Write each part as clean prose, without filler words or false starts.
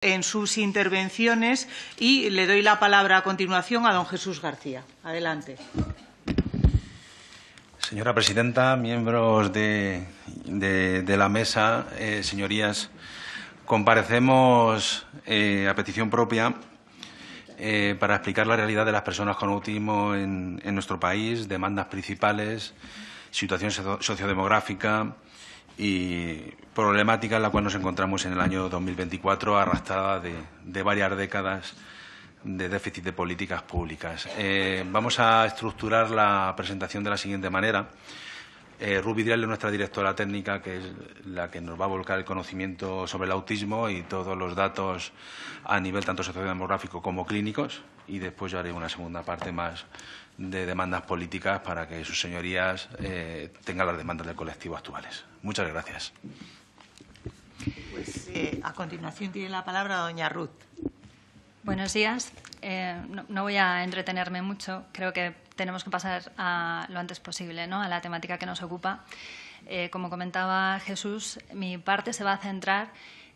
en sus intervenciones y le doy la palabra a continuación a don Jesús García. Adelante. Señora presidenta, miembros de la mesa, señorías, comparecemos a petición propia para explicar la realidad de las personas con autismo en nuestro país, demandas principales, situación sociodemográfica y problemática en la cual nos encontramos en el año 2024, arrastrada de varias décadas de déficit de políticas públicas. Vamos a estructurar la presentación de la siguiente manera. Ruby Driel, nuestra directora técnica, que es la que nos va a volcar el conocimiento sobre el autismo y todos los datos a nivel tanto sociodemográfico como clínicos. Y después yo haré una segunda parte más de demandas políticas para que sus señorías tengan las demandas del colectivo actuales. Muchas gracias. Pues, a continuación tiene la palabra doña Ruth. Buenos días. No voy a entretenerme mucho. Creo que tenemos que pasar lo antes posible, ¿no?, a la temática que nos ocupa. Como comentaba Jesús, mi parte se va a centrar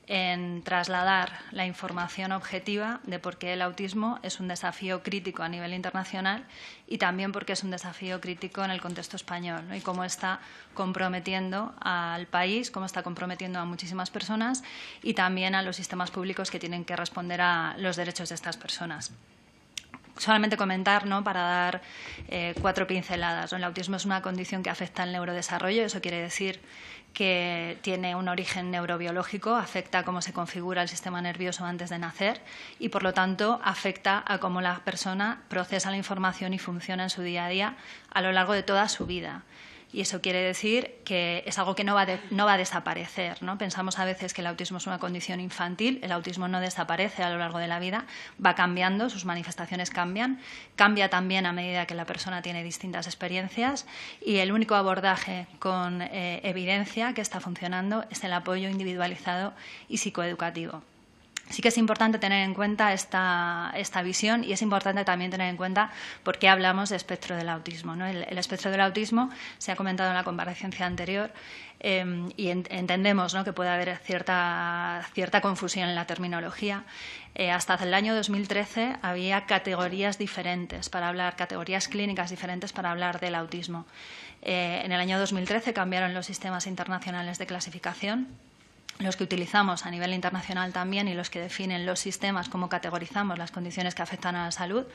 en trasladar la información objetiva de por qué el autismo es un desafío crítico a nivel internacional y también porque es un desafío crítico en el contexto español, ¿no?, y cómo está comprometiendo al país, cómo está comprometiendo a muchísimas personas y también a los sistemas públicos que tienen que responder a los derechos de estas personas. Solamente comentar, ¿no?, para dar 4 pinceladas, ¿no? El autismo es una condición que afecta al neurodesarrollo. Eso quiere decir que tiene un origen neurobiológico, afecta a cómo se configura el sistema nervioso antes de nacer y, por lo tanto, afecta a cómo la persona procesa la información y funciona en su día a día a lo largo de toda su vida. Y eso quiere decir que es algo que no va a desaparecer, ¿no? Pensamos a veces que el autismo es una condición infantil. El autismo no desaparece a lo largo de la vida, va cambiando, sus manifestaciones cambian, cambia también a medida que la persona tiene distintas experiencias y el único abordaje con evidencia que está funcionando es el apoyo individualizado y psicoeducativo. Sí que es importante tener en cuenta esta visión y es importante también tener en cuenta por qué hablamos de espectro del autismo, ¿no? El espectro del autismo se ha comentado en la comparecencia anterior y entendemos, ¿no?, que puede haber cierta confusión en la terminología. Hasta el año 2013 había categorías diferentes para hablar, categorías clínicas diferentes para hablar del autismo. En el año 2013 cambiaron los sistemas internacionales de clasificación, los que utilizamos a nivel internacional también y los que definen los sistemas, cómo categorizamos las condiciones que afectan a la salud.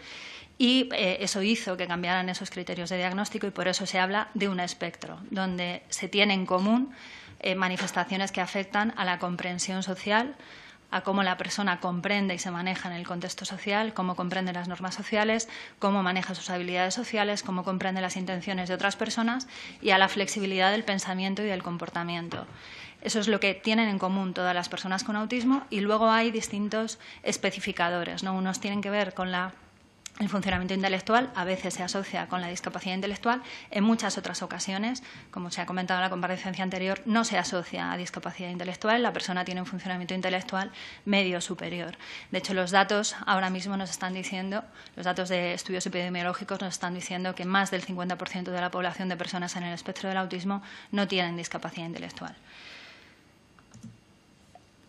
Y eso hizo que cambiaran esos criterios de diagnóstico y por eso se habla de un espectro, donde se tiene en común manifestaciones que afectan a la comprensión social, a cómo la persona comprende y se maneja en el contexto social, cómo comprende las normas sociales, cómo maneja sus habilidades sociales, cómo comprende las intenciones de otras personas y a la flexibilidad del pensamiento y del comportamiento. Eso es lo que tienen en común todas las personas con autismo y luego hay distintos especificadores, ¿no? Unos tienen que ver con el funcionamiento intelectual, a veces se asocia con la discapacidad intelectual, en muchas otras ocasiones, como se ha comentado en la comparecencia anterior, no se asocia a discapacidad intelectual, la persona tiene un funcionamiento intelectual medio superior. De hecho, los datos ahora mismo nos están diciendo, los datos de estudios epidemiológicos nos están diciendo que más del 50% de la población de personas en el espectro del autismo no tienen discapacidad intelectual.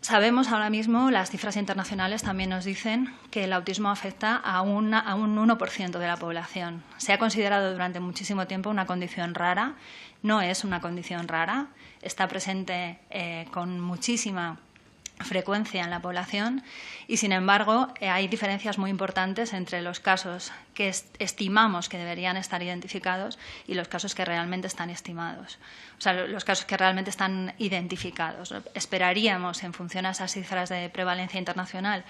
Sabemos ahora mismo, las cifras internacionales también nos dicen que el autismo afecta a un 1% de la población. Se ha considerado durante muchísimo tiempo una condición rara. No es una condición rara, está presente con muchísima frecuencia en la población y, sin embargo, hay diferencias muy importantes entre los casos que estimamos que deberían estar identificados y los casos que realmente están estimados. O sea, los casos que realmente están identificados. Esperaríamos, en función a esas cifras de prevalencia internacional,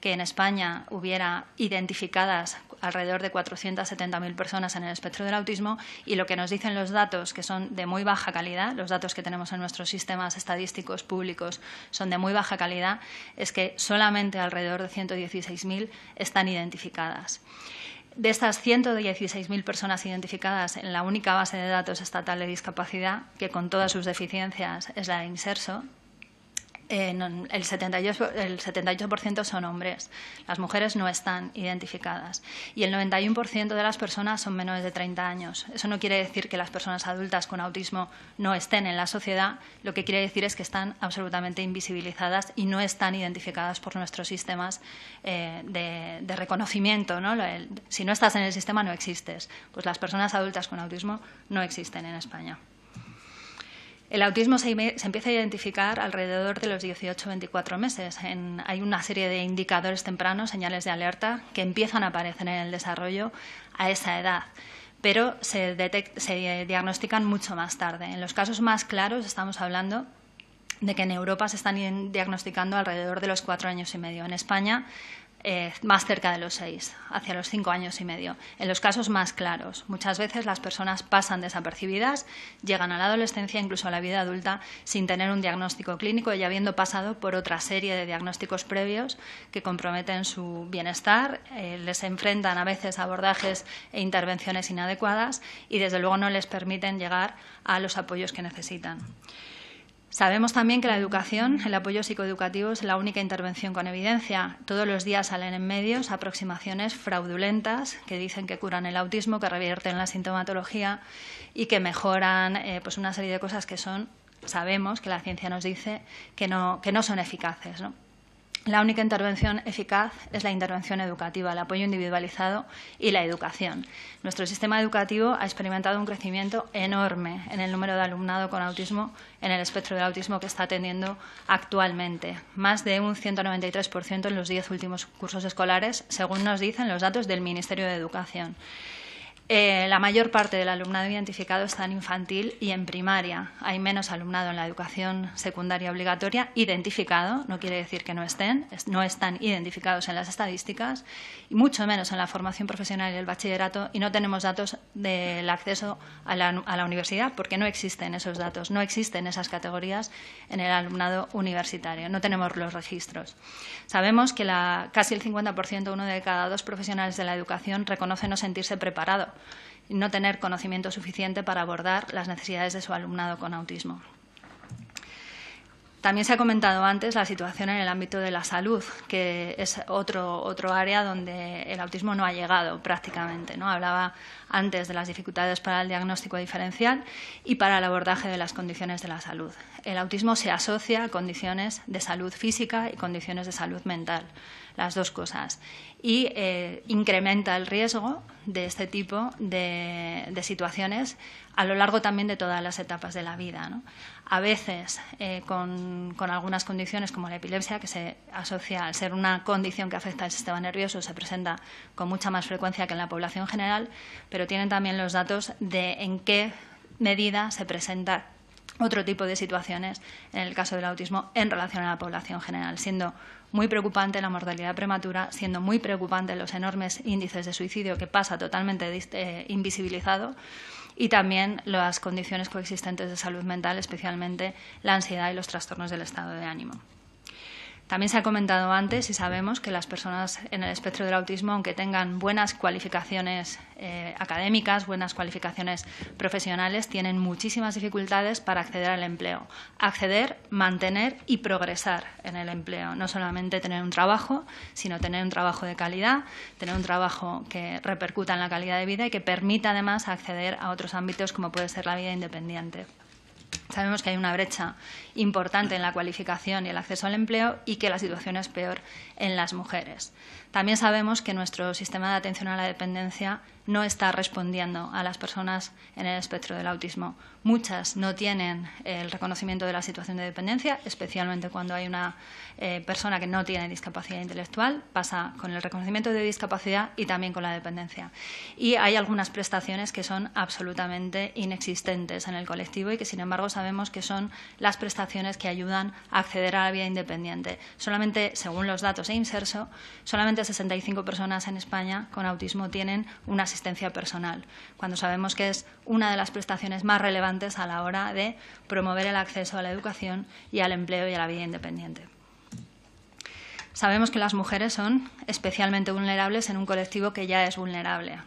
que en España hubiera identificadas alrededor de 470.000 personas en el espectro del autismo y lo que nos dicen los datos, que son de muy baja calidad, los datos que tenemos en nuestros sistemas estadísticos públicos son de muy baja calidad, es que solamente alrededor de 116.000 están identificadas. De estas 116.000 personas identificadas en la única base de datos estatal de discapacidad, que con todas sus deficiencias es la de Inserso, el 78% son hombres. Las mujeres no están identificadas. Y el 91% de las personas son menores de 30 años. Eso no quiere decir que las personas adultas con autismo no estén en la sociedad. Lo que quiere decir es que están absolutamente invisibilizadas y no están identificadas por nuestros sistemas de reconocimiento, ¿no? Si no estás en el sistema, no existes. Pues las personas adultas con autismo no existen en España. El autismo se empieza a identificar alrededor de los 18-24 meses. Hay una serie de indicadores tempranos, señales de alerta, que empiezan a aparecer en el desarrollo a esa edad, pero se diagnostican mucho más tarde. En los casos más claros estamos hablando de que en Europa se están diagnosticando alrededor de los 4 años y medio. En España, más cerca de los 6, hacia los 5 años y medio. En los casos más claros, muchas veces las personas pasan desapercibidas, llegan a la adolescencia, incluso a la vida adulta, sin tener un diagnóstico clínico y habiendo pasado por otra serie de diagnósticos previos que comprometen su bienestar, les enfrentan a veces a abordajes e intervenciones inadecuadas y, desde luego, no les permiten llegar a los apoyos que necesitan. Sabemos también que la educación, el apoyo psicoeducativo, es la única intervención con evidencia. Todos los días salen en medios aproximaciones fraudulentas que dicen que curan el autismo, que revierten la sintomatología y que mejoran pues una serie de cosas que sabemos que la ciencia nos dice que no son eficaces, ¿no? La única intervención eficaz es la intervención educativa, el apoyo individualizado y la educación. Nuestro sistema educativo ha experimentado un crecimiento enorme en el número de alumnado con autismo en el espectro del autismo que está atendiendo actualmente. Más de un 193% en los 10 últimos cursos escolares, según nos dicen los datos del Ministerio de Educación. La mayor parte del alumnado identificado está en infantil y en primaria. Hay menos alumnado en la educación secundaria obligatoria identificado, no quiere decir que no están identificados en las estadísticas, y mucho menos en la formación profesional y el bachillerato, y no tenemos datos del acceso a la universidad porque no existen esos datos, no existen esas categorías en el alumnado universitario, no tenemos los registros. Sabemos que casi el 50%, uno de cada 2 profesionales de la educación, reconoce no sentirse preparado y no tener conocimiento suficiente para abordar las necesidades de su alumnado con autismo. También se ha comentado antes la situación en el ámbito de la salud, que es otro área donde el autismo no ha llegado prácticamente, ¿no? Hablaba antes de las dificultades para el diagnóstico diferencial y para el abordaje de las condiciones de la salud. El autismo se asocia a condiciones de salud física y condiciones de salud mental, las dos cosas, y incrementa el riesgo de este tipo de situaciones a lo largo también de todas las etapas de la vida, ¿no? A veces con algunas condiciones como la epilepsia, que se asocia al ser una condición que afecta al sistema nervioso, se presenta con mucha más frecuencia que en la población general, pero tienen también los datos de en qué medida se presenta otro tipo de situaciones en el caso del autismo en relación a la población general, siendo muy preocupante la mortalidad prematura, siendo muy preocupante los enormes índices de suicidio que pasa totalmente invisibilizado, y también las condiciones coexistentes de salud mental, especialmente la ansiedad y los trastornos del estado de ánimo. También se ha comentado antes y sabemos que las personas en el espectro del autismo, aunque tengan buenas cualificaciones académicas, buenas cualificaciones profesionales, tienen muchísimas dificultades para acceder al empleo. Acceder, mantener y progresar en el empleo. No solamente tener un trabajo, sino tener un trabajo de calidad, tener un trabajo que repercuta en la calidad de vida y que permita además acceder a otros ámbitos como puede ser la vida independiente. Sabemos que hay una brecha importante en la cualificación y el acceso al empleo y que la situación es peor en las mujeres. También sabemos que nuestro sistema de atención a la dependencia no está respondiendo a las personas en el espectro del autismo. Muchas no tienen el reconocimiento de la situación de dependencia, especialmente cuando hay una persona que no tiene discapacidad intelectual, pasa con el reconocimiento de discapacidad y también con la dependencia. Y hay algunas prestaciones que son absolutamente inexistentes en el colectivo y que, sin embargo, sabemos que son las prestaciones que ayudan a acceder a la vida independiente. Solamente, según los datos de Inserso, solamente 65 personas en España con autismo tienen una asistencia personal, cuando sabemos que es una de las prestaciones más relevantes a la hora de promover el acceso a la educación y al empleo y a la vida independiente. Sabemos que las mujeres son especialmente vulnerables en un colectivo que ya es vulnerable.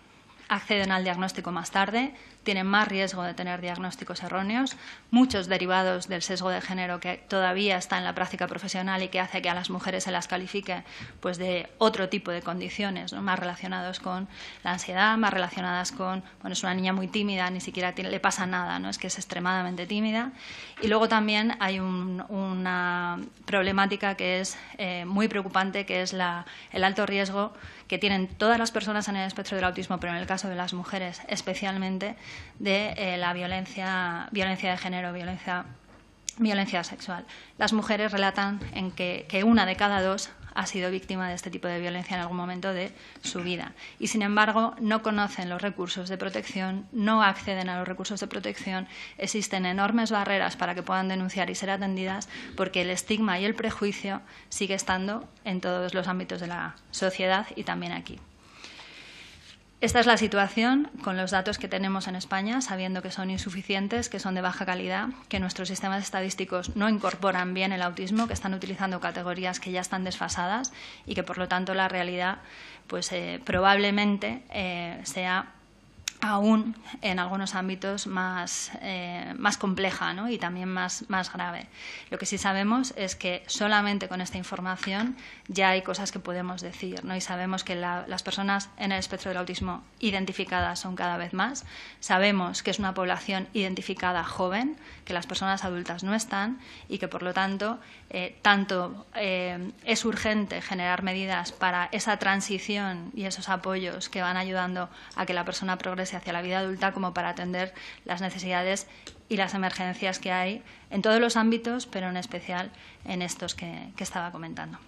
Acceden al diagnóstico más tarde, tienen más riesgo de tener diagnósticos erróneos, muchos derivados del sesgo de género que todavía está en la práctica profesional y que hace que a las mujeres se las califique pues, de otro tipo de condiciones, ¿no? Más relacionados con la ansiedad, más relacionadas con, bueno, es una niña muy tímida, ni siquiera le pasa nada, ¿no? Es que es extremadamente tímida. Y luego también hay una problemática que es muy preocupante, que es el alto riesgo que tienen todas las personas en el espectro del autismo, pero en el caso de las mujeres especialmente, de la violencia de género, violencia sexual. Las mujeres relatan que una de cada dos ha sido víctima de este tipo de violencia en algún momento de su vida. Y, sin embargo, no conocen los recursos de protección, no acceden a los recursos de protección. Existen enormes barreras para que puedan denunciar y ser atendidas porque el estigma y el prejuicio sigue estando en todos los ámbitos de la sociedad y también aquí. Esta es la situación con los datos que tenemos en España, sabiendo que son insuficientes, que son de baja calidad, que nuestros sistemas estadísticos no incorporan bien el autismo, que están utilizando categorías que ya están desfasadas y que, por lo tanto, la realidad pues, probablemente sea aún en algunos ámbitos más compleja, ¿no? Y también más grave. Lo que sí sabemos es que solamente con esta información ya hay cosas que podemos decir, ¿no? Y sabemos que las personas en el espectro del autismo identificadas son cada vez más. Sabemos que es una población identificada joven, que las personas adultas no están y que, por lo tanto, es urgente generar medidas para esa transición y esos apoyos que van ayudando a que la persona progrese hacia la vida adulta, como para atender las necesidades y las emergencias que hay en todos los ámbitos, pero en especial en estos que estaba comentando.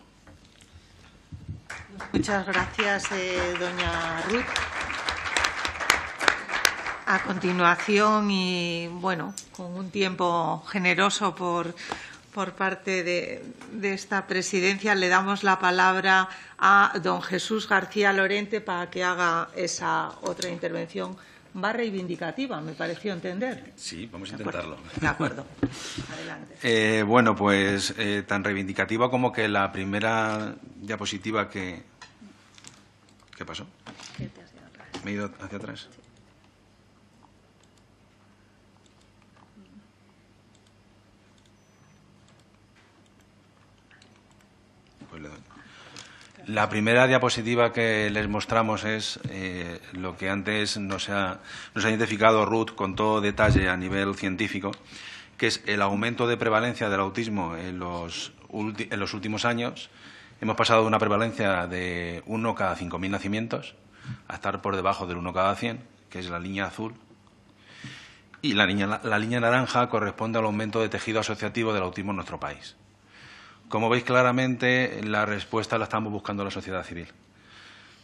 Muchas gracias, doña Ruth. A continuación, y bueno, con un tiempo generoso por parte de esta presidencia, le damos la palabra a don Jesús García Lorente para que haga esa otra intervención más reivindicativa, me pareció entender. Sí, vamos a intentarlo. De acuerdo. Adelante. Bueno, pues tan reivindicativa como que la primera diapositiva que... ¿Qué pasó? ¿Me he ido hacia atrás? Pues le doy. La primera diapositiva que les mostramos es lo que antes nos ha identificado Ruth con todo detalle a nivel científico, que es el aumento de prevalencia del autismo en los últimos años. Hemos pasado de una prevalencia de 1 cada 5.000 nacimientos a estar por debajo del 1 cada 100, que es la línea azul. Y la línea naranja corresponde al aumento de tejido asociativo del autismo en nuestro país. Como veis claramente, la respuesta la estamos buscando la sociedad civil.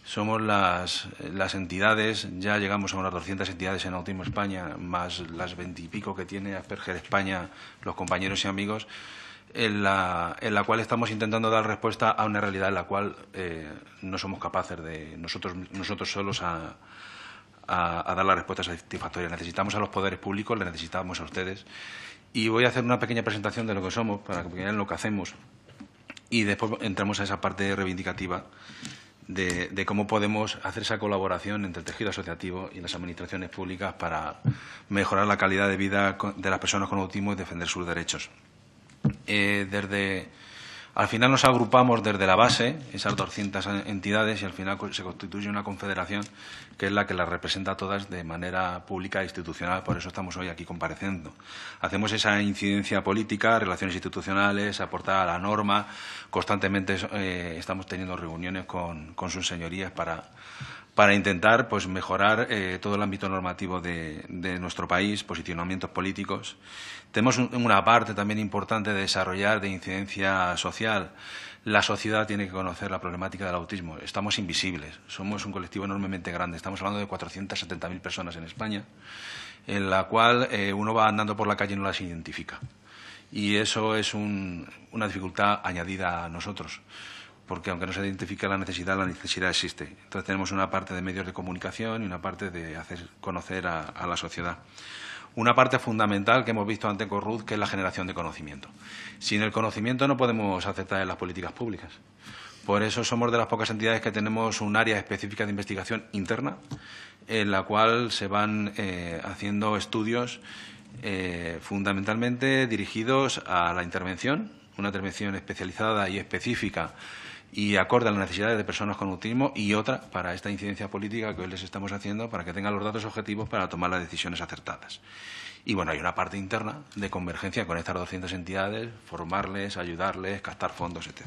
Somos las entidades, ya llegamos a unas 200 entidades en Autismo España, más las 20 y pico que tiene Asperger España, los compañeros y amigos, en la cual estamos intentando dar respuesta a una realidad en la cual no somos capaces de nosotros solos a dar la respuesta satisfactoria. Necesitamos a los poderes públicos, les necesitamos a ustedes. Y voy a hacer una pequeña presentación de lo que somos, para que vean lo que hacemos. Y después entramos a esa parte reivindicativa de cómo podemos hacer esa colaboración entre el tejido asociativo y las administraciones públicas para mejorar la calidad de vida de las personas con autismo y defender sus derechos. Al final nos agrupamos desde la base, esas 200 entidades, y al final se constituye una confederación que es la que las representa a todas de manera pública e institucional. Por eso estamos hoy aquí compareciendo. Hacemos esa incidencia política, relaciones institucionales, aportar a la norma. Constantemente estamos teniendo reuniones con sus señorías para intentar pues, mejorar todo el ámbito normativo de nuestro país, posicionamientos políticos. Tenemos una parte también importante de desarrollar de incidencia social. La sociedad tiene que conocer la problemática del autismo. Estamos invisibles, somos un colectivo enormemente grande. Estamos hablando de 470.000 personas en España, en la cual uno va andando por la calle y no las identifica. Y eso es una dificultad añadida a nosotros, porque aunque no se identifique la necesidad existe. Entonces tenemos una parte de medios de comunicación y una parte de hacer conocer a la sociedad. Una parte fundamental que hemos visto antes con Ruth, que es la generación de conocimiento. Sin el conocimiento no podemos aceptar en las políticas públicas, Por eso somos de las pocas entidades que tenemos un área específica de investigación interna, en la cual se van haciendo estudios fundamentalmente dirigidos a la intervención, una intervención especializada y específica y acorde a las necesidades de personas con autismo, y otra para esta incidencia política que hoy les estamos haciendo para que tengan los datos objetivos para tomar las decisiones acertadas. Y bueno, hay una parte interna de convergencia con estas 200 entidades, formarles, ayudarles, captar fondos, etc.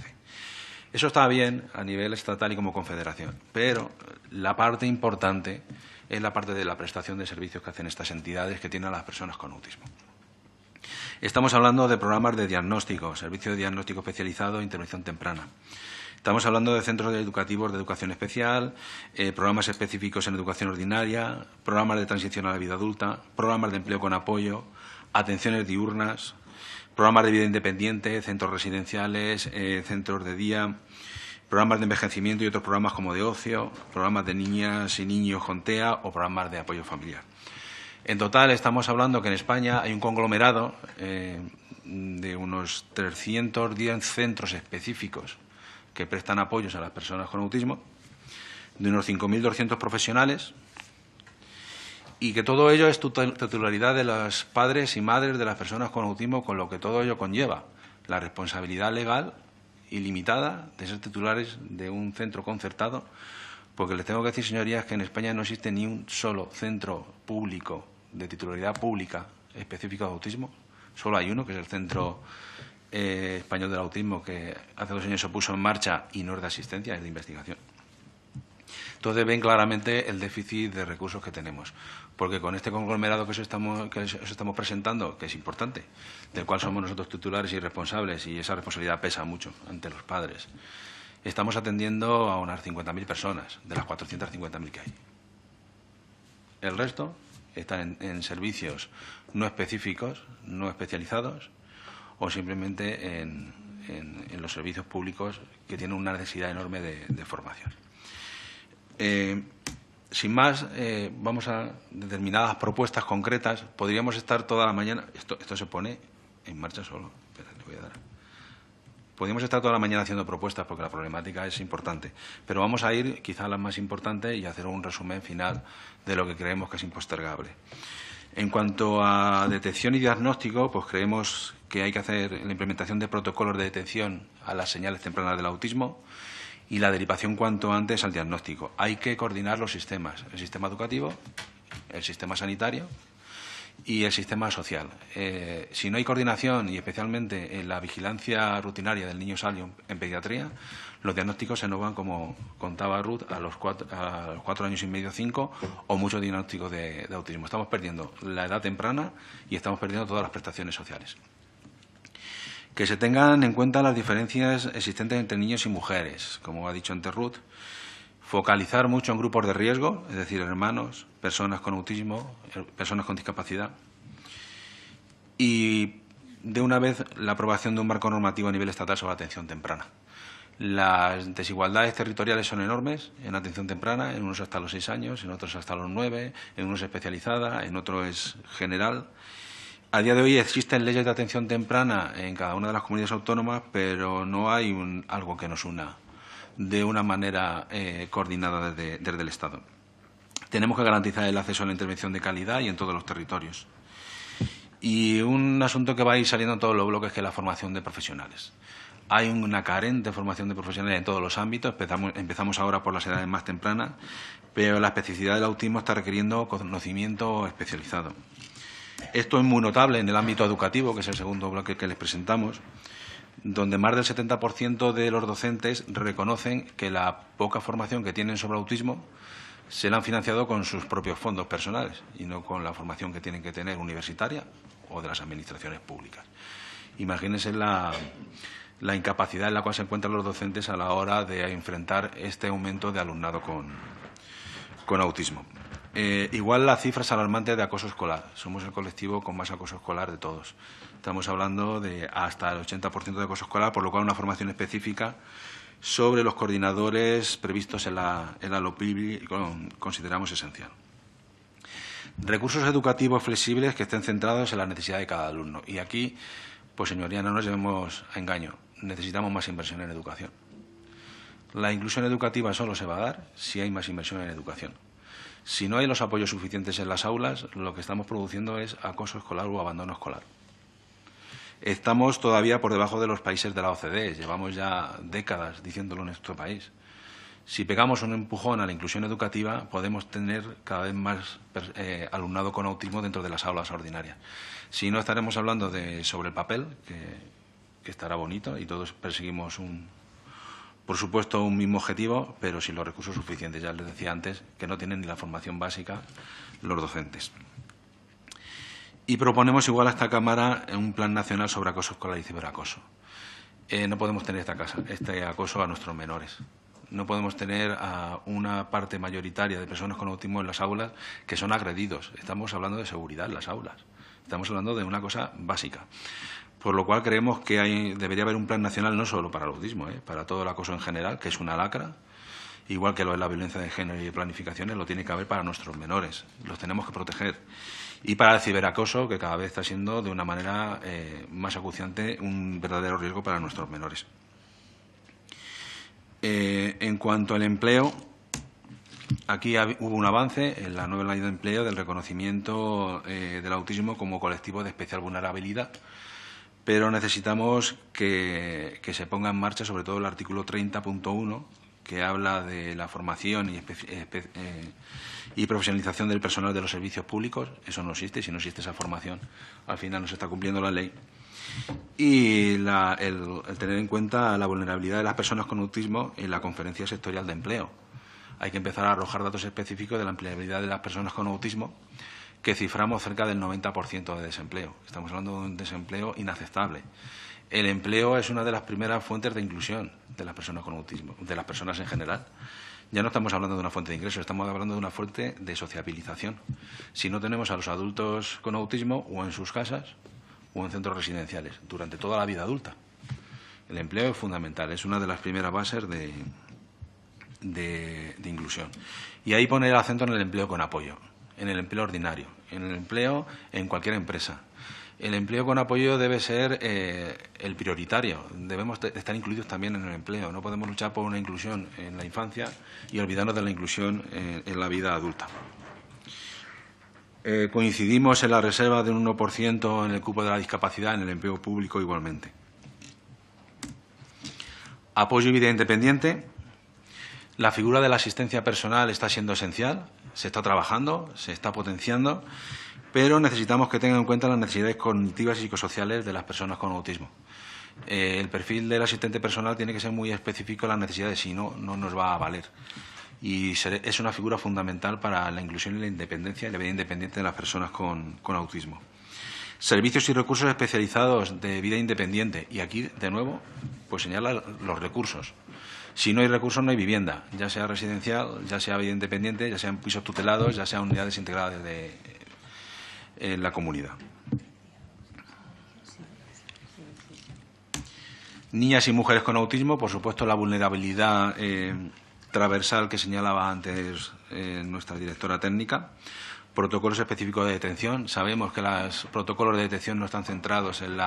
Eso está bien a nivel estatal y como confederación, pero la parte importante es la parte de la prestación de servicios que hacen estas entidades que tienen a las personas con autismo. Estamos hablando de programas de diagnóstico, servicio de diagnóstico especializado e intervención temprana. Estamos hablando de centros educativos de educación especial, programas específicos en educación ordinaria, programas de transición a la vida adulta, programas de empleo con apoyo, atenciones diurnas, programas de vida independiente, centros residenciales, centros de día, programas de envejecimiento y otros programas como de ocio, programas de niñas y niños con TEA o programas de apoyo familiar. En total, estamos hablando que en España hay un conglomerado de unos 310 centros específicos que prestan apoyos a las personas con autismo, de unos 5.200 profesionales, y que todo ello es titularidad de los padres y madres de las personas con autismo, con lo que todo ello conlleva la responsabilidad legal ilimitada de ser titulares de un centro concertado, porque les tengo que decir, señorías, que en España no existe ni un solo centro público de titularidad pública específico de autismo. Solo hay uno, que es el Centro Español del Autismo, que hace 2 años se puso en marcha y no es de asistencia, es de investigación. Entonces ven claramente el déficit de recursos que tenemos, porque con este conglomerado que os estamos presentando, que es importante, del cual somos nosotros titulares y responsables, y esa responsabilidad pesa mucho ante los padres, estamos atendiendo a unas 50.000 personas, de las 450.000 que hay. El resto está en servicios no específicos, no especializados, o simplemente en los servicios públicos que tienen una necesidad enorme de formación. Sin más, vamos a determinadas propuestas concretas. Podríamos estar toda la mañana. Esto se pone en marcha solo. Espera, le voy a dar. Podríamos estar toda la mañana haciendo propuestas porque la problemática es importante. Pero vamos a ir quizá a las más importantes y hacer un resumen final de lo que creemos que es impostergable. En cuanto a detección y diagnóstico, pues creemos que hay que hacer la implementación de protocolos de detección a las señales tempranas del autismo y la derivación cuanto antes al diagnóstico. Hay que coordinar los sistemas, el sistema educativo, el sistema sanitario y el sistema social. Si no hay coordinación, y especialmente en la vigilancia rutinaria del niño salio en pediatría, los diagnósticos se nos van, como contaba Ruth, a los 4 años y medio, 5, o muchos diagnósticos de autismo. Estamos perdiendo la edad temprana y estamos perdiendo todas las prestaciones sociales. Que se tengan en cuenta las diferencias existentes entre niños y mujeres, como ha dicho antes Ruth. Focalizar mucho en grupos de riesgo, es decir, hermanos, personas con autismo, personas con discapacidad. Y, de una vez, la aprobación de un marco normativo a nivel estatal sobre la atención temprana. Las desigualdades territoriales son enormes en atención temprana, en unos hasta los 6 años, en otros hasta los 9, en unos especializada, en otros es general. A día de hoy existen leyes de atención temprana en cada una de las comunidades autónomas, pero no hay algo que nos una de una manera coordinada desde el Estado. Tenemos que garantizar el acceso a la intervención de calidad y en todos los territorios. Y un asunto que va a ir saliendo en todos los bloques, que es la formación de profesionales. Hay una carente formación de profesionales en todos los ámbitos. Empezamos ahora por las edades más tempranas, pero la especificidad del autismo está requiriendo conocimiento especializado. Esto es muy notable en el ámbito educativo, que es el segundo bloque que les presentamos, donde más del 70% de los docentes reconocen que la poca formación que tienen sobre autismo se la han financiado con sus propios fondos personales y no con la formación que tienen que tener universitaria o de las administraciones públicas. Imagínense la incapacidad en la cual se encuentran los docentes a la hora de enfrentar este aumento de alumnado con autismo. Igual la cifra es alarmante de acoso escolar. Somos el colectivo con más acoso escolar de todos. Estamos hablando de hasta el 80% de acoso escolar, por lo cual una formación específica sobre los coordinadores previstos en la LOPIBI consideramos esencial. Recursos educativos flexibles que estén centrados en la necesidad de cada alumno. Y aquí, pues señoría, no nos llevemos a engaño. Necesitamos más inversión en educación. La inclusión educativa solo se va a dar si hay más inversión en educación. Si no hay los apoyos suficientes en las aulas, lo que estamos produciendo es acoso escolar o abandono escolar. Estamos todavía por debajo de los países de la OCDE, llevamos ya décadas diciéndolo en nuestro país. Si pegamos un empujón a la inclusión educativa, podemos tener cada vez más alumnado con autismo dentro de las aulas ordinarias. Si no, estaremos hablando de sobre el papel, que estará bonito y todos perseguimos por supuesto, un mismo objetivo, pero sin los recursos suficientes. Ya les decía antes que no tienen ni la formación básica los docentes. Y proponemos igual a esta Cámara un plan nacional sobre acoso escolar y ciberacoso. No podemos tener este acoso a nuestros menores. No podemos tener a una parte mayoritaria de personas con autismo en las aulas que son agredidos. Estamos hablando de seguridad en las aulas. Estamos hablando de una cosa básica. Por lo cual creemos que debería haber un plan nacional no solo para el autismo, para todo el acoso en general, que es una lacra, igual que lo es la violencia de género y de planificaciones, lo tiene que haber para nuestros menores. Los tenemos que proteger. Y para el ciberacoso, que cada vez está siendo de una manera más acuciante un verdadero riesgo para nuestros menores. En cuanto al empleo, aquí hubo un avance en la nueva ley de empleo del reconocimiento del autismo como colectivo de especial vulnerabilidad, pero necesitamos que se ponga en marcha sobre todo el artículo 30.1, que habla de la formación y profesionalización del personal de los servicios públicos. Eso no existe, y si no existe esa formación, al final no se está cumpliendo la ley. Y el tener en cuenta la vulnerabilidad de las personas con autismo en la Conferencia Sectorial de Empleo. Hay que empezar a arrojar datos específicos de la empleabilidad de las personas con autismo, que ciframos cerca del 90% de desempleo. Estamos hablando de un desempleo inaceptable. El empleo es una de las primeras fuentes de inclusión de las personas con autismo, de las personas en general. Ya no estamos hablando de una fuente de ingresos, estamos hablando de una fuente de sociabilización. Si no tenemos a los adultos con autismo o en sus casas o en centros residenciales durante toda la vida adulta. El empleo es fundamental, es una de las primeras bases de inclusión. Y ahí poner el acento en el empleo con apoyo, en el empleo ordinario, en el empleo en cualquier empresa. El empleo con apoyo debe ser el prioritario. Debemos estar incluidos también en el empleo. No podemos luchar por una inclusión en la infancia y olvidarnos de la inclusión en la vida adulta. Coincidimos en la reserva de un 1% en el cupo de la discapacidad en el empleo público igualmente. Apoyo y vida independiente. La figura de la asistencia personal está siendo esencial, se está trabajando, se está potenciando, pero necesitamos que tengan en cuenta las necesidades cognitivas y psicosociales de las personas con autismo. El perfil del asistente personal tiene que ser muy específico en las necesidades, si no, no nos va a valer. Y es una figura fundamental para la inclusión y la independencia y la vida independiente de las personas con autismo. Servicios y recursos especializados de vida independiente. Y aquí, de nuevo, pues señala los recursos. Si no hay recursos, no hay vivienda, ya sea residencial, ya sea vida independiente, ya sean pisos tutelados, ya sean unidades integradas en la comunidad. Niñas y mujeres con autismo, por supuesto, la vulnerabilidad transversal que señalaba antes nuestra directora técnica. Protocolos específicos de detención. Sabemos que los protocolos de detección no están centrados en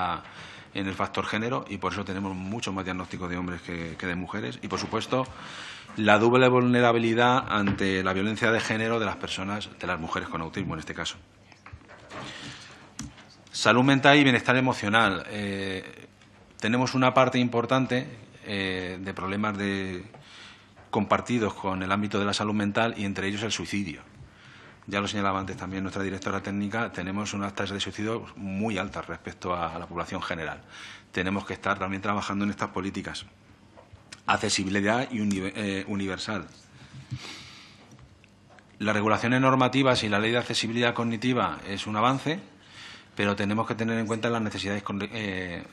el factor género y por eso tenemos mucho más diagnóstico de hombres que de mujeres. Y, por supuesto, la doble vulnerabilidad ante la violencia de género de las personas, de las mujeres con autismo en este caso. Salud mental y bienestar emocional. Tenemos una parte importante de problemas compartidos con el ámbito de la salud mental y entre ellos el suicidio. Ya lo señalaba antes también nuestra directora técnica, tenemos unas tasas de suicidio muy altas respecto a la población general. Tenemos que estar también trabajando en estas políticas. Accesibilidad y universal. Las regulaciones normativas y la ley de accesibilidad cognitiva es un avance, pero tenemos que tener en cuenta las necesidades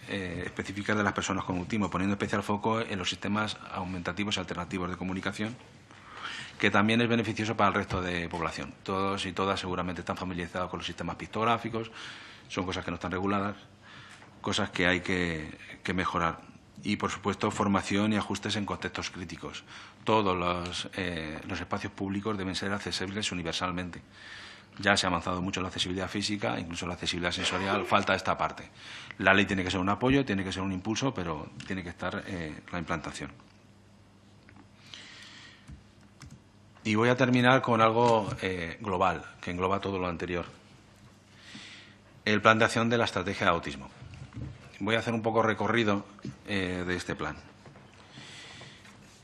específicas de las personas con autismo, poniendo especial foco en los sistemas aumentativos y alternativos de comunicación, que también es beneficioso para el resto de población. Todos y todas seguramente están familiarizados con los sistemas pictográficos, son cosas que no están reguladas, cosas que hay que mejorar. Y, por supuesto, formación y ajustes en contextos críticos. Todos los espacios públicos deben ser accesibles universalmente. Ya se ha avanzado mucho en la accesibilidad física, incluso en la accesibilidad sensorial, falta esta parte. La ley tiene que ser un apoyo, tiene que ser un impulso, pero tiene que estar la implantación. Y voy a terminar con algo global, que engloba todo lo anterior. El plan de acción de la estrategia de autismo. Voy a hacer un poco recorrido de este plan.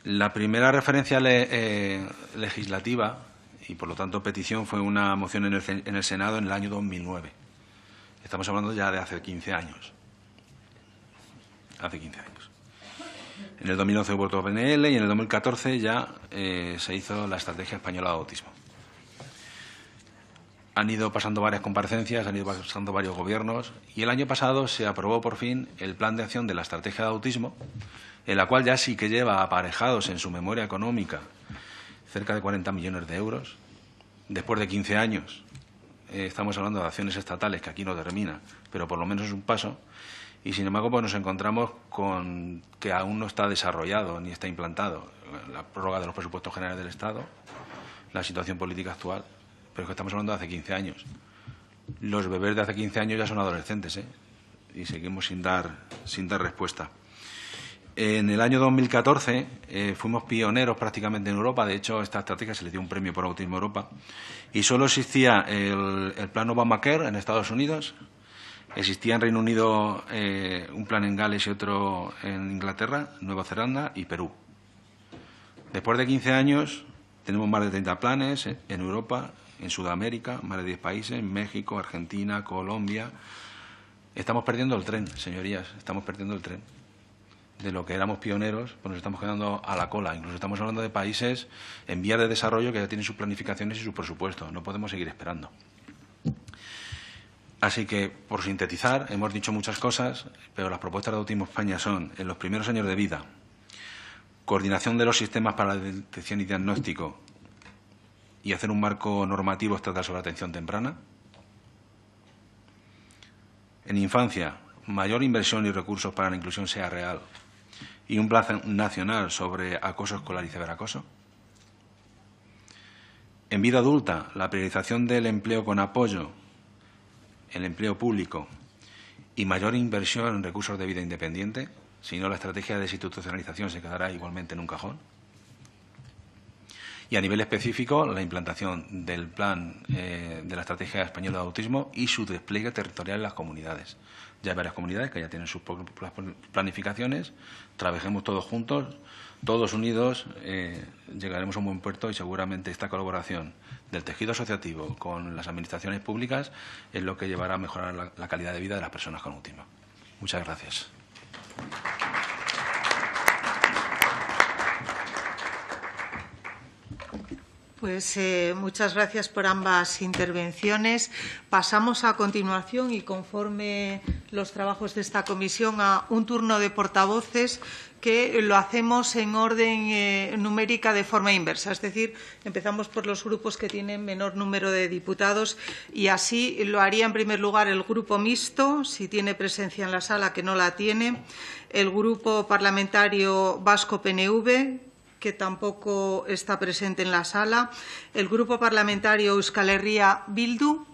La primera referencia legislativa y, por lo tanto, petición fue una moción en el Senado en el año 2009. Estamos hablando ya de hace 15 años. Hace 15 años. En el 2011 hubo otro PNL y en el 2014 ya se hizo la Estrategia Española de Autismo. Han ido pasando varias comparecencias, han ido pasando varios gobiernos y el año pasado se aprobó por fin el Plan de Acción de la Estrategia de Autismo, en la cual ya sí que lleva aparejados en su memoria económica cerca de 40 millones de euros. Después de 15 años estamos hablando de acciones estatales, que aquí no termina, pero por lo menos es un paso. Y, sin embargo, pues nos encontramos con que aún no está desarrollado ni está implantado la prórroga de los presupuestos generales del Estado, la situación política actual, pero es que estamos hablando de hace 15 años. Los bebés de hace 15 años ya son adolescentes, y seguimos sin dar respuesta. En el año 2014 fuimos pioneros prácticamente en Europa. De hecho, a esta estrategia se le dio un premio por Autismo Europa. Y solo existía el plan Obamacare en Estados Unidos. Existía en Reino Unido un plan en Gales y otro en Inglaterra, Nueva Zelanda y Perú. Después de 15 años tenemos más de 30 planes en Europa, en Sudamérica, más de 10 países, en México, Argentina, Colombia. Estamos perdiendo el tren, señorías, estamos perdiendo el tren. De lo que éramos pioneros, pues nos estamos quedando a la cola. Incluso estamos hablando de países en vías de desarrollo que ya tienen sus planificaciones y sus presupuestos. No podemos seguir esperando. Así que, por sintetizar, hemos dicho muchas cosas, pero las propuestas de Autismo España son, en los primeros años de vida, coordinación de los sistemas para la detección y diagnóstico y hacer un marco normativo estatal sobre atención temprana. En infancia, mayor inversión y recursos para la inclusión sea real y un plan nacional sobre acoso escolar y ciberacoso. En vida adulta, la priorización del empleo con apoyo, el empleo público y mayor inversión en recursos de vida independiente, si no la estrategia de desinstitucionalización se quedará igualmente en un cajón. Y a nivel específico, la implantación del plan de la Estrategia Española de Autismo y su despliegue territorial en las comunidades. Ya hay varias comunidades que ya tienen sus planificaciones. Trabajemos todos juntos, todos unidos, llegaremos a un buen puerto y seguramente esta colaboración del tejido asociativo con las administraciones públicas es lo que llevará a mejorar la calidad de vida de las personas con autismo. Muchas gracias. Pues muchas gracias por ambas intervenciones. Pasamos a continuación y conforme los trabajos de esta comisión a un turno de portavoces que lo hacemos en orden numérica de forma inversa. Es decir, empezamos por los grupos que tienen menor número de diputados y así lo haría en primer lugar el Grupo Mixto, si tiene presencia en la sala, que no la tiene, el Grupo Parlamentario Vasco PNV, que tampoco está presente en la sala, el Grupo Parlamentario Euskal Herria Bildu,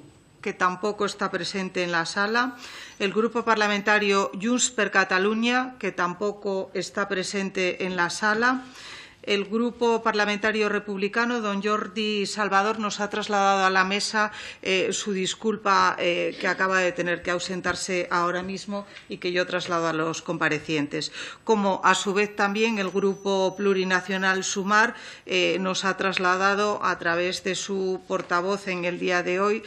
que tampoco está presente en la sala, el Grupo Parlamentario Junts per Catalunya, que tampoco está presente en la sala. El Grupo Parlamentario Republicano, don Jordi Salvador, nos ha trasladado a la mesa su disculpa que acaba de tener que ausentarse ahora mismo y que yo traslado a los comparecientes. Como, a su vez, también el Grupo Plurinacional Sumar nos ha trasladado a través de su portavoz en el día de hoy,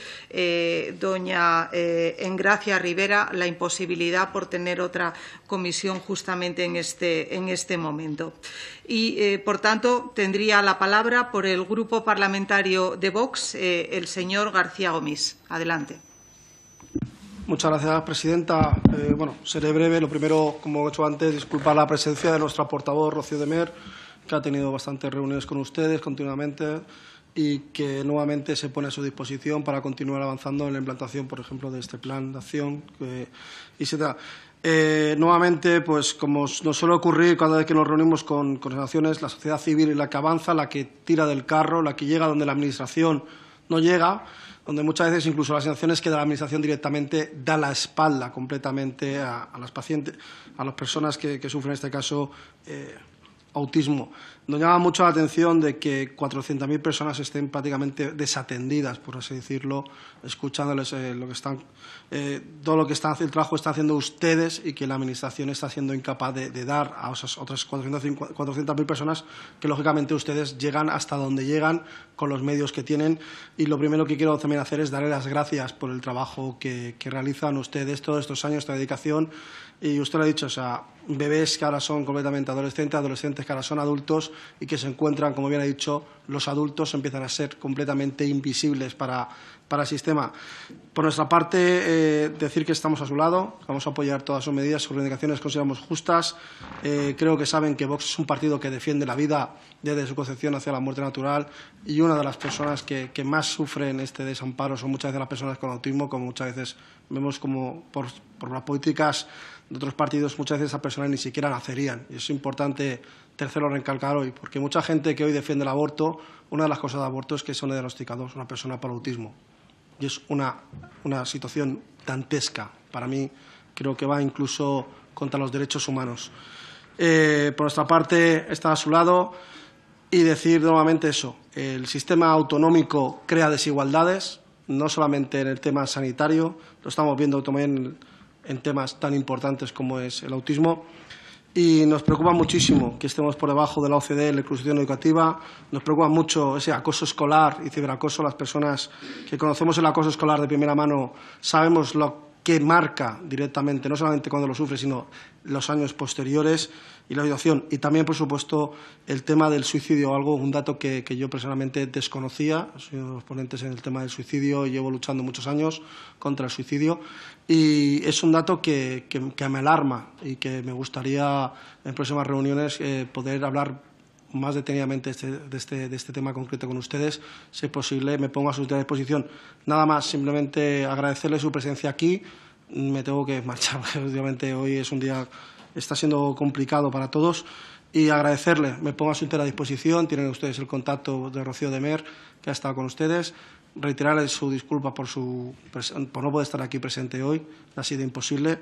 doña Engracia Rivera, la imposibilidad por tener otra comisión justamente en este momento. Y, por tanto, tendría la palabra por el Grupo Parlamentario de Vox el señor García Gomis. Adelante. Muchas gracias, presidenta. Seré breve. Lo primero, como he hecho antes, disculpar la presencia de nuestra portavoz, Rocío de Mer, que ha tenido bastantes reuniones con ustedes continuamente y que nuevamente se pone a su disposición para continuar avanzando en la implantación, por ejemplo, de este plan de acción. Nuevamente, pues como nos suele ocurrir cada vez que nos reunimos con organizaciones, la sociedad civil es la que avanza, la que tira del carro, la que llega donde la Administración no llega, donde muchas veces incluso las sanciones que da la Administración directamente da la espalda completamente a las pacientes, a las personas que sufren, en este caso, autismo. Nos llama mucho la atención de que 400.000 personas estén prácticamente desatendidas, por así decirlo, escuchándoles lo que están, todo lo que están haciendo, el trabajo que están haciendo ustedes, y que la Administración está siendo incapaz de dar a esas otras 400.000 personas que, lógicamente, ustedes llegan hasta donde llegan con los medios que tienen. Y lo primero que quiero también hacer es darle las gracias por el trabajo que realizan ustedes todos estos años, esta dedicación. Y usted lo ha dicho, o sea, bebés que ahora son completamente adolescentes, adolescentes que ahora son adultos y que se encuentran, como bien ha dicho, los adultos empiezan a ser completamente invisibles para el sistema. Por nuestra parte, decir que estamos a su lado, vamos a apoyar todas sus medidas, sus reivindicaciones consideramos justas. Creo que saben que Vox es un partido que defiende la vida desde su concepción hacia la muerte natural, y una de las personas que más sufren este desamparo son muchas veces las personas con autismo, como muchas veces vemos como por las políticas de otros partidos, muchas veces esas personas ni siquiera nacerían. Y es importante, tercero, recalcar hoy, porque mucha gente que hoy defiende el aborto, una de las cosas del aborto es que son diagnosticados una persona por autismo. Y es una situación dantesca. Para mí, creo que va incluso contra los derechos humanos. Por nuestra parte, está a su lado, y decir nuevamente eso. El sistema autonómico crea desigualdades, no solamente en el tema sanitario, lo estamos viendo también en temas tan importantes como es el autismo. Y nos preocupa muchísimo que estemos por debajo de la OCDE en la inclusión educativa. Nos preocupa mucho ese acoso escolar y ciberacoso. Las personas que conocemos el acoso escolar de primera mano sabemos lo que marca directamente, no solamente cuando lo sufre, sino los años posteriores y la situación. Y también, por supuesto, el tema del suicidio, un dato que yo personalmente desconocía. Soy uno de los ponentes en el tema del suicidio y llevo luchando muchos años contra el suicidio. Y es un dato que me alarma y que me gustaría en próximas reuniones poder hablar más detenidamente de este tema concreto con ustedes. Si es posible, me pongo a su disposición. Nada más, simplemente agradecerle su presencia aquí. Me tengo que marchar, porque obviamente hoy es un día, está siendo complicado para todos. Y agradecerle, me pongo a su entera disposición. Tienen ustedes el contacto de Rocío de Mer, que ha estado con ustedes. Reiterarles su disculpa por no poder estar aquí presente hoy, ha sido imposible.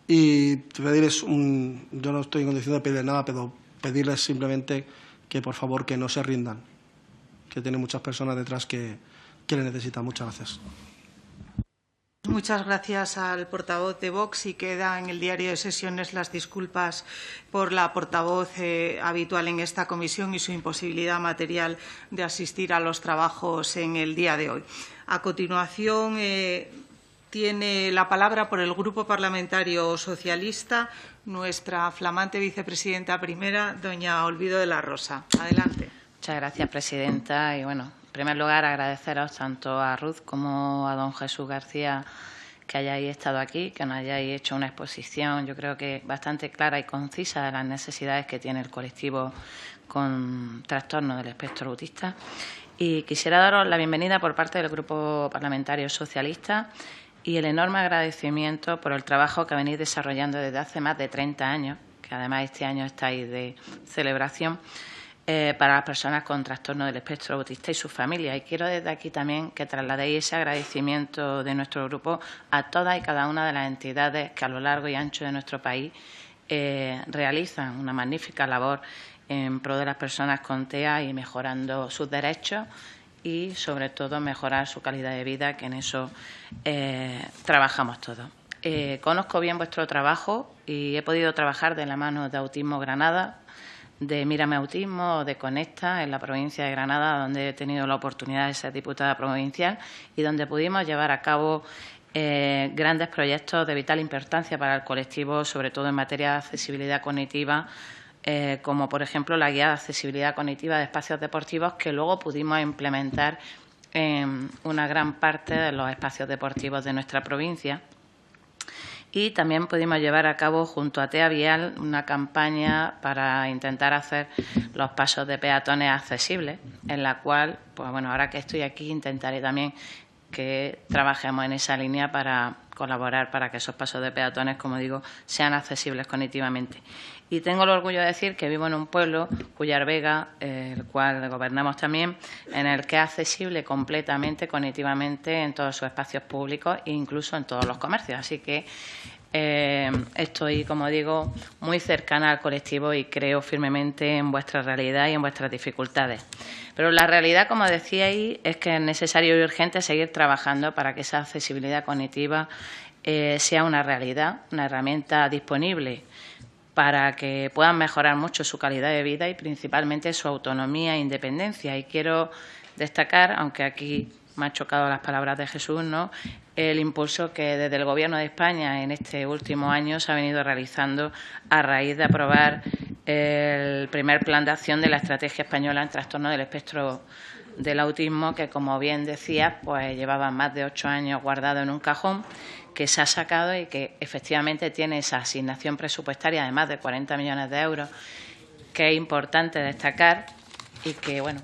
Y pedirles, yo no estoy en condición de pedirles nada, pero pedirles simplemente que, por favor, que no se rindan, que tiene muchas personas detrás que le necesitan. Muchas gracias. Muchas gracias al portavoz de Vox, y queda en el diario de sesiones las disculpas por la portavoz habitual en esta comisión y su imposibilidad material de asistir a los trabajos en el día de hoy. A continuación, tiene la palabra por el Grupo Parlamentario Socialista nuestra flamante vicepresidenta primera, doña Olvido de la Rosa. Adelante. Muchas gracias, presidenta. Y bueno, en primer lugar, agradeceros tanto a Ruth como a don Jesús García que hayáis estado aquí, que nos hayáis hecho una exposición, yo creo que bastante clara y concisa, de las necesidades que tiene el colectivo con trastorno del espectro autista. Y quisiera daros la bienvenida por parte del Grupo Parlamentario Socialista y el enorme agradecimiento por el trabajo que venís desarrollando desde hace más de 30 años, que además este año estáis de celebración, para las personas con trastorno del espectro autista y sus familias. Y quiero desde aquí también que trasladéis ese agradecimiento de nuestro grupo a todas y cada una de las entidades que a lo largo y ancho de nuestro país realizan una magnífica labor en pro de las personas con TEA y mejorando sus derechos y, sobre todo, mejorar su calidad de vida, que en eso trabajamos todos. Conozco bien vuestro trabajo y he podido trabajar de la mano de Autismo Granada, de Mírame Autismo o de Conecta en la provincia de Granada, donde he tenido la oportunidad de ser diputada provincial y donde pudimos llevar a cabo grandes proyectos de vital importancia para el colectivo, sobre todo en materia de accesibilidad cognitiva, como por ejemplo la guía de accesibilidad cognitiva de espacios deportivos, que luego pudimos implementar en una gran parte de los espacios deportivos de nuestra provincia. Y también pudimos llevar a cabo junto a TEA Vial una campaña para intentar hacer los pasos de peatones accesibles, en la cual, pues bueno, ahora que estoy aquí intentaré también que trabajemos en esa línea para colaborar para que esos pasos de peatones, como digo, sean accesibles cognitivamente. Y tengo el orgullo de decir que vivo en un pueblo, Cuyar Vega, el cual gobernamos también, en el que es accesible completamente cognitivamente en todos sus espacios públicos e incluso en todos los comercios. Así que estoy, como digo, muy cercana al colectivo y creo firmemente en vuestra realidad y en vuestras dificultades. Pero la realidad, como decíais, es que es necesario y urgente seguir trabajando para que esa accesibilidad cognitiva sea una realidad, una herramienta disponible para que puedan mejorar mucho su calidad de vida y principalmente su autonomía e independencia. Y quiero destacar, aunque aquí me han chocado las palabras de Jesús, ¿no?, el impulso que desde el Gobierno de España en este último año se ha venido realizando a raíz de aprobar el primer plan de acción de la Estrategia Española en Trastorno del Espectro del Autismo, que, como bien decía, pues llevaba más de 8 años guardado en un cajón, que se ha sacado y que efectivamente tiene esa asignación presupuestaria de más de 40 millones de euros, que es importante destacar y que, bueno,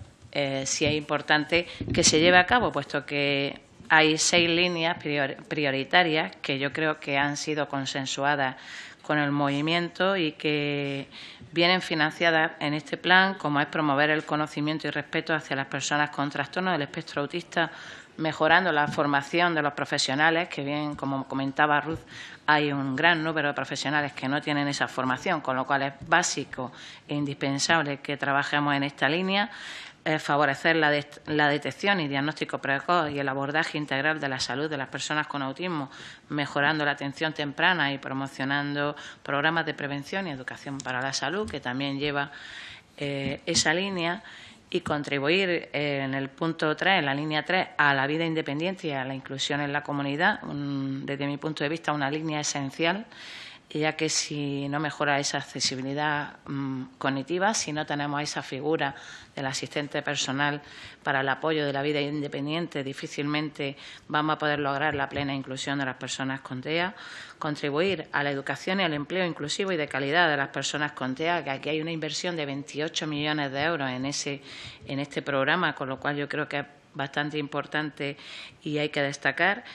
sí es importante que se lleve a cabo, puesto que hay 6 líneas prioritarias que yo creo que han sido consensuadas con el movimiento y que vienen financiadas en este plan, como es promover el conocimiento y respeto hacia las personas con trastorno del espectro autista, mejorando la formación de los profesionales, que bien, como comentaba Ruth, hay un gran número de profesionales que no tienen esa formación, con lo cual es básico e indispensable que trabajemos en esta línea. Favorecer la detección y diagnóstico precoz y el abordaje integral de la salud de las personas con autismo, mejorando la atención temprana y promocionando programas de prevención y educación para la salud, que también lleva esa línea, y contribuir en el punto 3, en la línea 3, a la vida independiente y a la inclusión en la comunidad, desde mi punto de vista, una línea esencial, ya que si no mejora esa accesibilidad cognitiva, si no tenemos esa figura del asistente personal para el apoyo de la vida independiente, difícilmente vamos a poder lograr la plena inclusión de las personas con TEA. Contribuir a la educación y al empleo inclusivo y de calidad de las personas con TEA, que aquí hay una inversión de 28 millones de euros en este programa, con lo cual yo creo que es bastante importante y hay que destacar.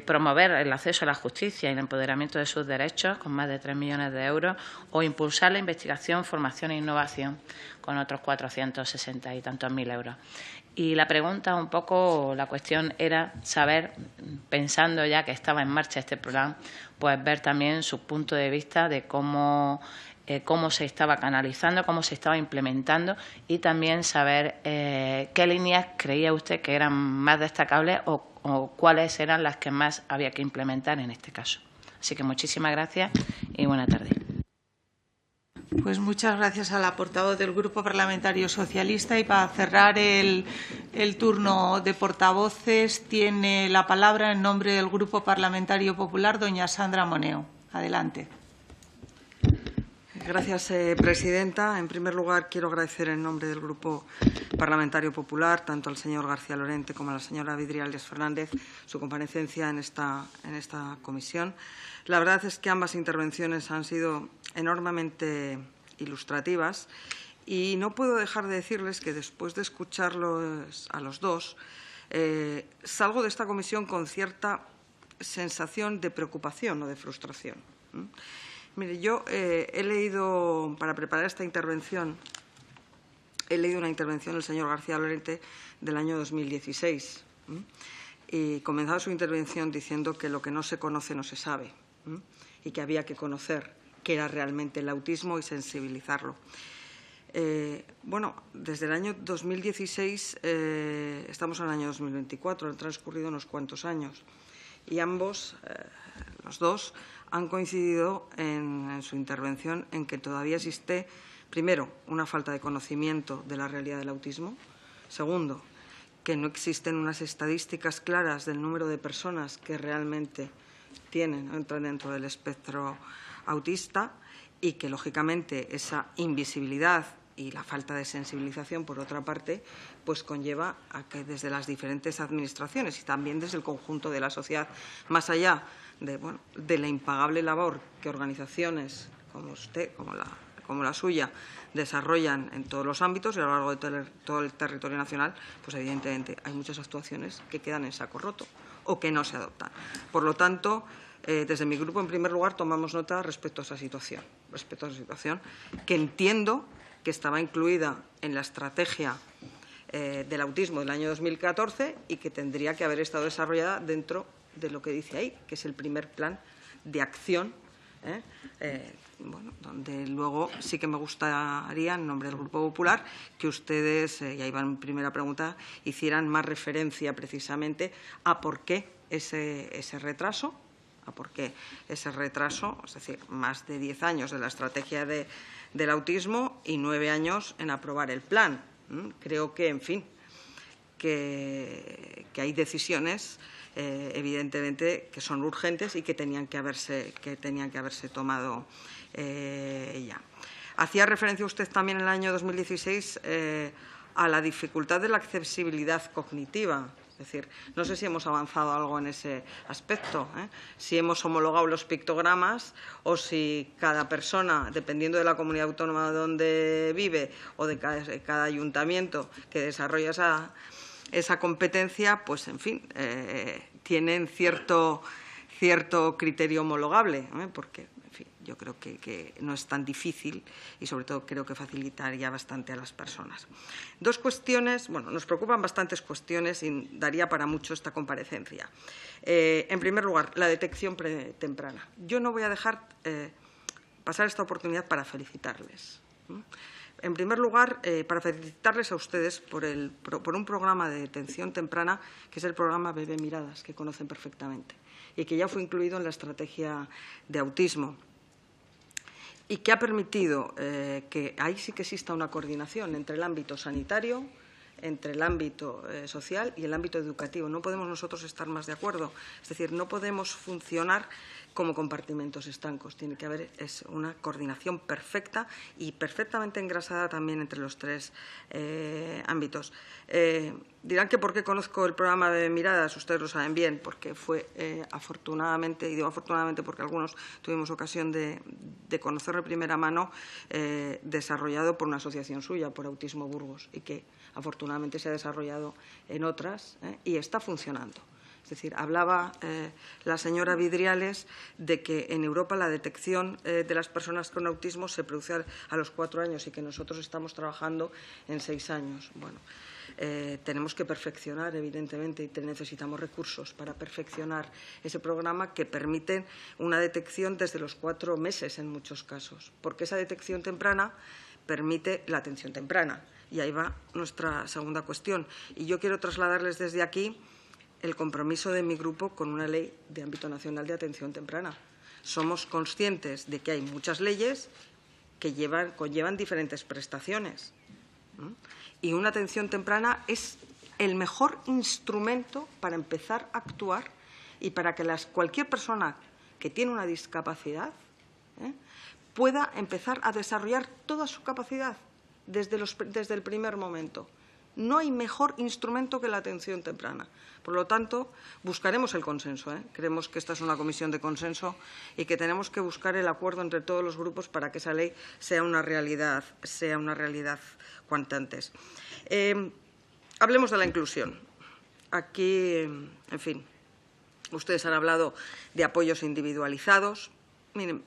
Promover el acceso a la justicia y el empoderamiento de sus derechos, con más de 3 millones de euros, o impulsar la investigación, formación e innovación, con otros 460 y tantos mil euros. Y la pregunta, un poco, la cuestión era saber, pensando ya que estaba en marcha este programa, pues ver también su punto de vista de cómo se estaba canalizando, cómo se estaba implementando, y también saber qué líneas creía usted que eran más destacables o cuáles eran las que más había que implementar en este caso. Así que muchísimas gracias y buena tarde. Pues muchas gracias a la portavoz del Grupo Parlamentario Socialista, y para cerrar el turno de portavoces tiene la palabra en nombre del Grupo Parlamentario Popular doña Sandra Moneo. Adelante. Gracias, presidenta. En primer lugar, quiero agradecer en nombre del Grupo Parlamentario Popular tanto al señor García Lorente como a la señora Vidriales Fernández su comparecencia en esta comisión. La verdad es que ambas intervenciones han sido enormemente ilustrativas y no puedo dejar de decirles que después de escucharlos a los dos, salgo de esta comisión con cierta sensación de preocupación o de frustración. Mire, yo he leído, para preparar esta intervención, una intervención del señor García Lorente del año 2016 y comenzaba su intervención diciendo que lo que no se conoce no se sabe y que había que conocer qué era realmente el autismo y sensibilizarlo. Bueno, desde el año 2016 estamos en el año 2024, han transcurrido unos cuantos años y ambos, los dos, han coincidido en su intervención en que todavía existe, primero, una falta de conocimiento de la realidad del autismo. Segundo, que no existen unas estadísticas claras del número de personas que realmente entran dentro del espectro autista y que, lógicamente, esa invisibilidad y la falta de sensibilización, por otra parte, pues conlleva a que desde las diferentes administraciones y también desde el conjunto de la sociedad, más allá de la impagable labor que organizaciones como usted, como la suya, desarrollan en todos los ámbitos y a lo largo de todo el territorio nacional, pues evidentemente hay muchas actuaciones que quedan en saco roto o que no se adoptan. Por lo tanto, desde mi grupo, en primer lugar, tomamos nota respecto a esa situación, que entiendo que estaba incluida en la estrategia del autismo del año 2014 y que tendría que haber estado desarrollada dentro de lo que dice ahí, que es el primer plan de acción, bueno, donde luego sí que me gustaría, en nombre del Grupo Popular, que ustedes, y ahí va mi primera pregunta, hicieran más referencia precisamente a por qué ese retraso, es decir, más de 10 años de la estrategia del autismo y 9 años en aprobar el plan. Creo que, en fin, que hay decisiones evidentemente que son urgentes y que tenían que haberse tomado ya. Hacía referencia usted también en el año 2016 a la dificultad de la accesibilidad cognitiva. Es decir, no sé si hemos avanzado algo en ese aspecto, si hemos homologado los pictogramas o si cada persona, dependiendo de la comunidad autónoma donde vive o de cada ayuntamiento que desarrolla esa competencia, pues, en fin, tienen cierto criterio homologable, porque, en fin, yo creo que no es tan difícil y, sobre todo, creo que facilitaría bastante a las personas. Dos cuestiones, bueno, nos preocupan bastantes cuestiones y daría para mucho esta comparecencia. En primer lugar, la detección temprana. Yo no voy a dejar pasar esta oportunidad para felicitarles. En primer lugar, para felicitarles a ustedes por un programa de detención temprana, que es el programa Bebé Miradas, que conocen perfectamente, y que ya fue incluido en la estrategia de autismo, y que ha permitido que ahí sí que exista una coordinación entre el ámbito sanitario, entre el ámbito social y el ámbito educativo. No podemos nosotros estar más de acuerdo. Es decir, no podemos funcionar como compartimentos estancos. Tiene que haber una coordinación perfecta y perfectamente engrasada también entre los tres ámbitos. Dirán que por qué conozco el programa de Miradas, ustedes lo saben bien, porque fue afortunadamente, y digo afortunadamente porque algunos tuvimos ocasión de conocerlo de primera mano, desarrollado por una asociación suya, por Autismo Burgos, y que afortunadamente se ha desarrollado en otras y está funcionando. Es decir, hablaba la señora Vidriales de que en Europa la detección de las personas con autismo se produce a los 4 años y que nosotros estamos trabajando en 6 años. Bueno, tenemos que perfeccionar, evidentemente, y necesitamos recursos para perfeccionar ese programa que permite una detección desde los 4 meses en muchos casos, porque esa detección temprana permite la atención temprana. Y ahí va nuestra segunda cuestión. Y yo quiero trasladarles desde aquí el compromiso de mi grupo con una ley de ámbito nacional de atención temprana. Somos conscientes de que hay muchas leyes que conllevan diferentes prestaciones. Y una atención temprana es el mejor instrumento para empezar a actuar y para que cualquier persona que tiene una discapacidad pueda empezar a desarrollar toda su capacidad desde el primer momento. No hay mejor instrumento que la atención temprana. Por lo tanto, buscaremos el consenso. Creemos que esta es una comisión de consenso y que tenemos que buscar el acuerdo entre todos los grupos para que esa ley sea una realidad cuanto antes. Hablemos de la inclusión. Aquí, en fin, ustedes han hablado de apoyos individualizados, miren,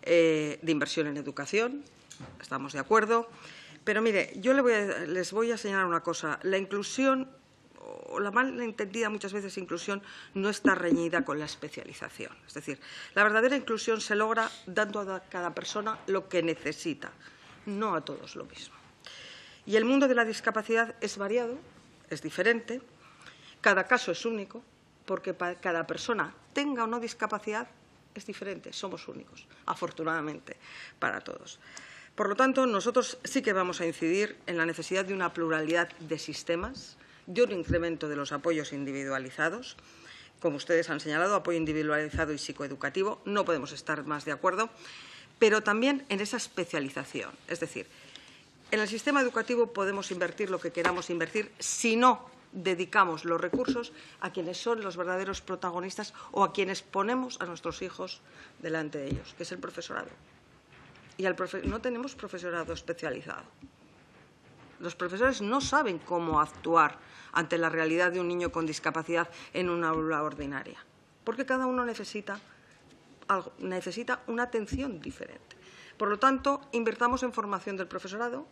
de inversión en educación, estamos de acuerdo. Pero, mire, yo les voy a señalar una cosa. La inclusión, o la mal entendida muchas veces inclusión, no está reñida con la especialización. Es decir, la verdadera inclusión se logra dando a cada persona lo que necesita, no a todos lo mismo. Y el mundo de la discapacidad es variado, es diferente, cada caso es único, porque cada persona, tenga o no discapacidad, es diferente, somos únicos, afortunadamente, para todos. Por lo tanto, nosotros sí que vamos a incidir en la necesidad de una pluralidad de sistemas, de un incremento de los apoyos individualizados, como ustedes han señalado, apoyo individualizado y psicoeducativo, no podemos estar más de acuerdo, pero también en esa especialización. Es decir, en el sistema educativo podemos invertir lo que queramos invertir si no dedicamos los recursos a quienes son los verdaderos protagonistas o a quienes ponemos a nuestros hijos delante de ellos, que es el profesorado. Y no tenemos profesorado especializado. Los profesores no saben cómo actuar ante la realidad de un niño con discapacidad en una aula ordinaria, porque cada uno necesita una atención diferente. Por lo tanto, invirtamos en formación del profesorado,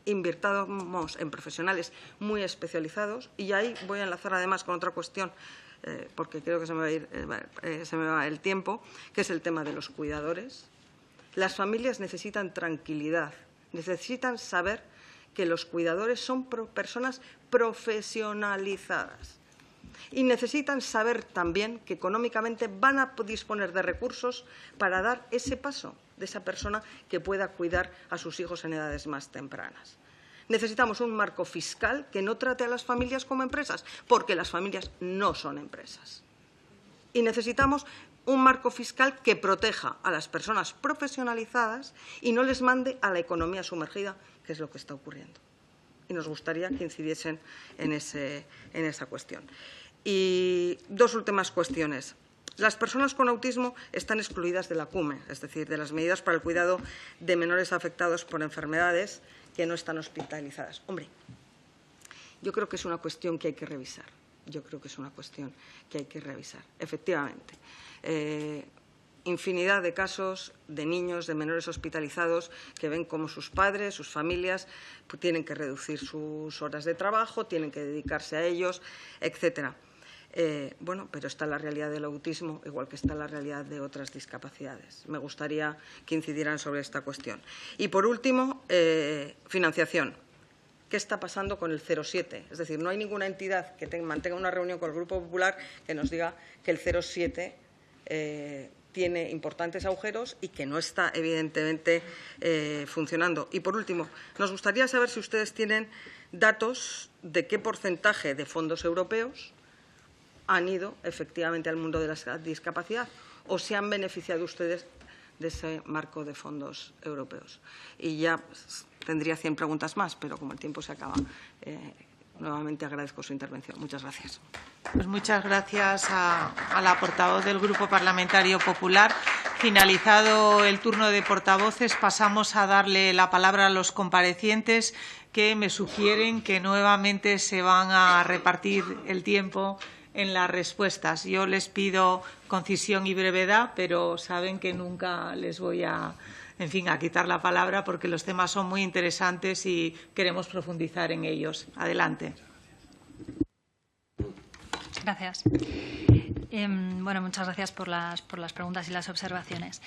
invirtamos en profesionales muy especializados, y ahí voy a enlazar además con otra cuestión porque creo que se me va el tiempo, que es el tema de los cuidadores. Las familias necesitan tranquilidad, necesitan saber que los cuidadores son personas profesionalizadas y necesitan saber también que económicamente van a disponer de recursos para dar ese paso de esa persona que pueda cuidar a sus hijos en edades más tempranas. Necesitamos un marco fiscal que no trate a las familias como empresas, porque las familias no son empresas. Y necesitamos un marco fiscal que proteja a las personas profesionalizadas y no les mande a la economía sumergida, que es lo que está ocurriendo. Y nos gustaría que incidiesen en esa cuestión. Y dos últimas cuestiones. Las personas con autismo están excluidas de la CUME, es decir, de las medidas para el cuidado de menores afectados por enfermedades que no están hospitalizadas. Hombre, yo creo que es una cuestión que hay que revisar. Efectivamente. Infinidad de casos de niños, de menores hospitalizados que ven cómo sus padres, sus familias tienen que reducir sus horas de trabajo, tienen que dedicarse a ellos, etcétera. Bueno, pero está la realidad del autismo, igual que está la realidad de otras discapacidades. Me gustaría que incidieran sobre esta cuestión. Y, por último, financiación. ¿Qué está pasando con el 0,7? Es decir, no hay ninguna entidad que mantenga una reunión con el Grupo Popular que nos diga que el 0,7 tiene importantes agujeros y que no está, evidentemente, funcionando. Y, por último, nos gustaría saber si ustedes tienen datos de qué porcentaje de fondos europeos han ido efectivamente al mundo de la discapacidad o se han beneficiado ustedes de ese marco de fondos europeos. Y ya tendría 100 preguntas más, pero como el tiempo se acaba, nuevamente agradezco su intervención. Muchas gracias. Pues muchas gracias a la portavoz del Grupo Parlamentario Popular. Finalizado el turno de portavoces, pasamos a darle la palabra a los comparecientes que me sugieren que nuevamente se van a repartir el tiempo en las respuestas. Yo les pido concisión y brevedad, pero saben que nunca les voy a quitar la palabra porque los temas son muy interesantes y queremos profundizar en ellos. Adelante. Gracias. Bueno, muchas gracias por las preguntas y las observaciones.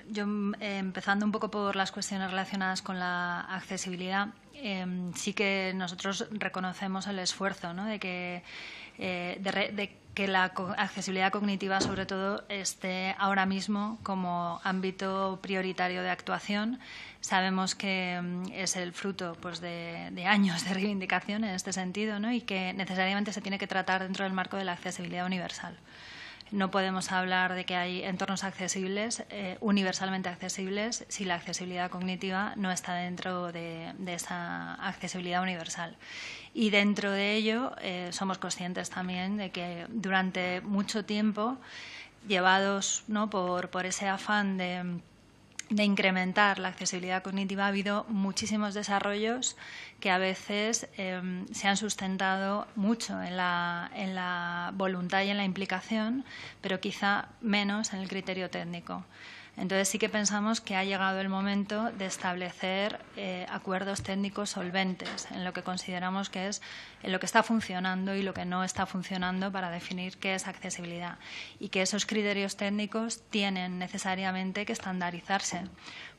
Yo, empezando un poco por las cuestiones relacionadas con la accesibilidad, sí que nosotros reconocemos el esfuerzo, ¿no?, de que la accesibilidad cognitiva, sobre todo, esté ahora mismo como ámbito prioritario de actuación. Sabemos que es el fruto, pues, de años de reivindicación en este sentido, ¿no?, y que necesariamente se tiene que tratar dentro del marco de la accesibilidad universal. No podemos hablar de que hay entornos accesibles, universalmente accesibles, si la accesibilidad cognitiva no está dentro de esa accesibilidad universal. Y dentro de ello somos conscientes también de que durante mucho tiempo, llevados, ¿no?, por ese afán de incrementar la accesibilidad cognitiva, ha habido muchísimos desarrollos que a veces se han sustentado mucho en la voluntad y en la implicación, pero quizá menos en el criterio técnico. Entonces sí que pensamos que ha llegado el momento de establecer acuerdos técnicos solventes en lo que consideramos que es en lo que está funcionando y lo que no está funcionando para definir qué es accesibilidad, y que esos criterios técnicos tienen necesariamente que estandarizarse,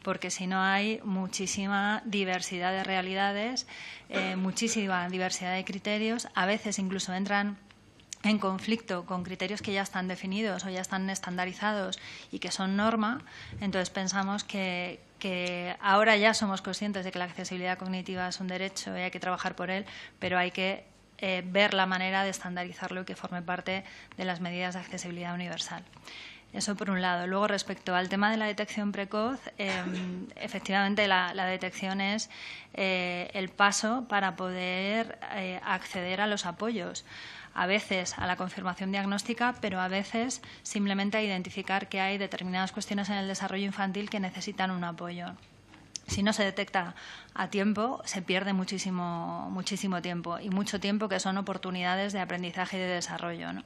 porque si no hay muchísima diversidad de realidades, muchísima diversidad de criterios, a veces incluso entran en conflicto con criterios que ya están definidos o ya están estandarizados y que son norma. Entonces pensamos que ahora ya somos conscientes de que la accesibilidad cognitiva es un derecho y hay que trabajar por él, pero hay que ver la manera de estandarizarlo y que forme parte de las medidas de accesibilidad universal. Eso por un lado. Luego, respecto al tema de la detección precoz, efectivamente la detección es el paso para poder acceder a los apoyos. A veces a la confirmación diagnóstica, pero a veces simplemente a identificar que hay determinadas cuestiones en el desarrollo infantil que necesitan un apoyo. Si no se detecta a tiempo, se pierde muchísimo tiempo, y mucho tiempo que son oportunidades de aprendizaje y de desarrollo, ¿no?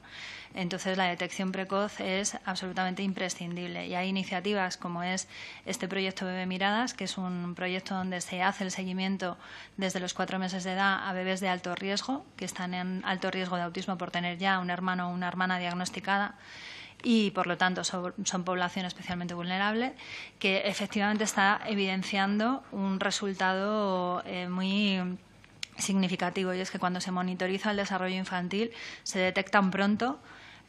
Entonces, la detección precoz es absolutamente imprescindible, y hay iniciativas como es este proyecto Bebé Miradas, que es un proyecto donde se hace el seguimiento desde los 4 meses de edad a bebés de alto riesgo, que están en alto riesgo de autismo por tener ya un hermano o una hermana diagnosticada, y, por lo tanto, son población especialmente vulnerable, que efectivamente está evidenciando un resultado muy significativo, y es que cuando se monitoriza el desarrollo infantil se detectan pronto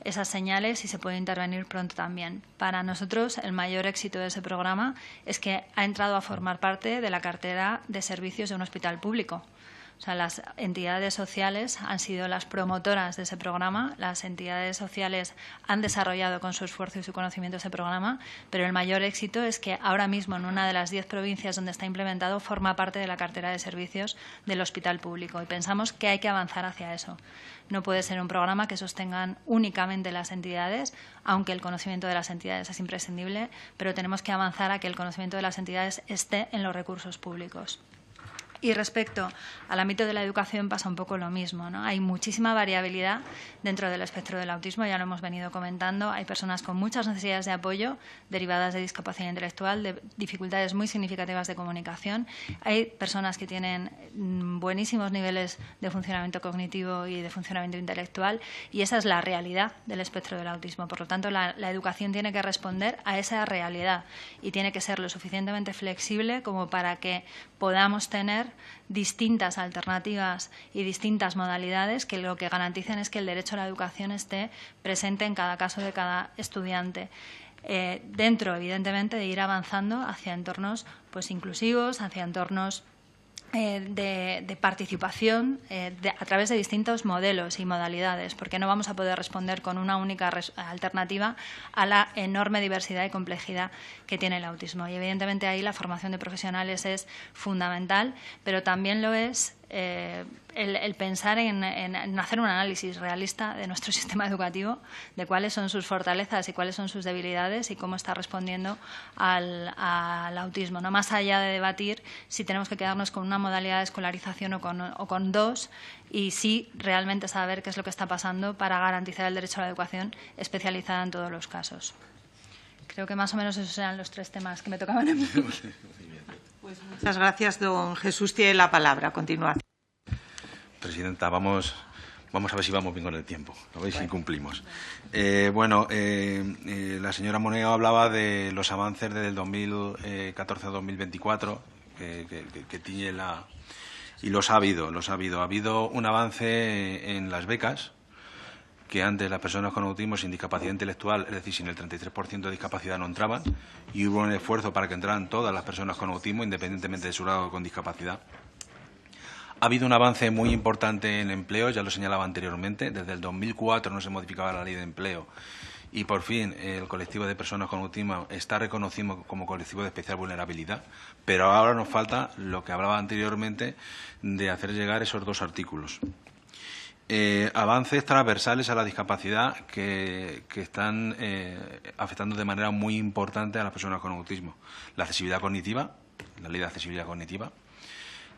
esas señales y se puede intervenir pronto también. Para nosotros, el mayor éxito de ese programa es que ha entrado a formar parte de la cartera de servicios de un hospital público. O sea, las entidades sociales han sido las promotoras de ese programa, las entidades sociales han desarrollado con su esfuerzo y su conocimiento ese programa, pero el mayor éxito es que ahora mismo en una de las 10 provincias donde está implementado forma parte de la cartera de servicios del hospital público, y pensamos que hay que avanzar hacia eso. No puede ser un programa que sostengan únicamente las entidades, aunque el conocimiento de las entidades es imprescindible, pero tenemos que avanzar a que el conocimiento de las entidades esté en los recursos públicos. Y respecto al ámbito de la educación pasa un poco lo mismo, ¿no? Hay muchísima variabilidad dentro del espectro del autismo, ya lo hemos venido comentando. Hay personas con muchas necesidades de apoyo derivadas de discapacidad intelectual, de dificultades muy significativas de comunicación. Hay personas que tienen buenísimos niveles de funcionamiento cognitivo y de funcionamiento intelectual, y esa es la realidad del espectro del autismo. Por lo tanto, la educación tiene que responder a esa realidad y tiene que ser lo suficientemente flexible como para que podamos tener distintas alternativas y distintas modalidades que lo que garanticen es que el derecho a la educación esté presente en cada caso de cada estudiante. Dentro, evidentemente, de ir avanzando hacia entornos pues inclusivos, hacia entornos de participación a través de distintos modelos y modalidades, porque no vamos a poder responder con una única alternativa a la enorme diversidad y complejidad que tiene el autismo. Y evidentemente ahí la formación de profesionales es fundamental, pero también lo es el pensar en hacer un análisis realista de nuestro sistema educativo, de cuáles son sus fortalezas y cuáles son sus debilidades y cómo está respondiendo al autismo. No más allá de debatir si tenemos que quedarnos con una modalidad de escolarización o con dos, y sí realmente saber qué es lo que está pasando para garantizar el derecho a la educación especializada en todos los casos. Creo que más o menos esos eran los 3 temas que me tocaban a mí. Pues muchas gracias, don Jesús. Tiene la palabra. A continuación. Presidenta, vamos a ver si vamos bien con el tiempo, a ver si cumplimos. La señora Moneo hablaba de los avances desde el 2014 a 2024 que tiene la... Y los ha habido. Ha habido un avance en las becas, que antes las personas con autismo sin discapacidad intelectual, es decir, sin el 33% de discapacidad, no entraban, y hubo un esfuerzo para que entraran todas las personas con autismo, independientemente de su grado con discapacidad. Ha habido un avance muy importante en empleo, ya lo señalaba anteriormente. Desde el 2004 no se modificaba la ley de empleo y por fin el colectivo de personas con autismo está reconocido como colectivo de especial vulnerabilidad, pero ahora nos falta lo que hablaba anteriormente de hacer llegar esos 2 artículos. Avances transversales a la discapacidad que están afectando de manera muy importante a las personas con autismo. La accesibilidad cognitiva, la ley de accesibilidad cognitiva,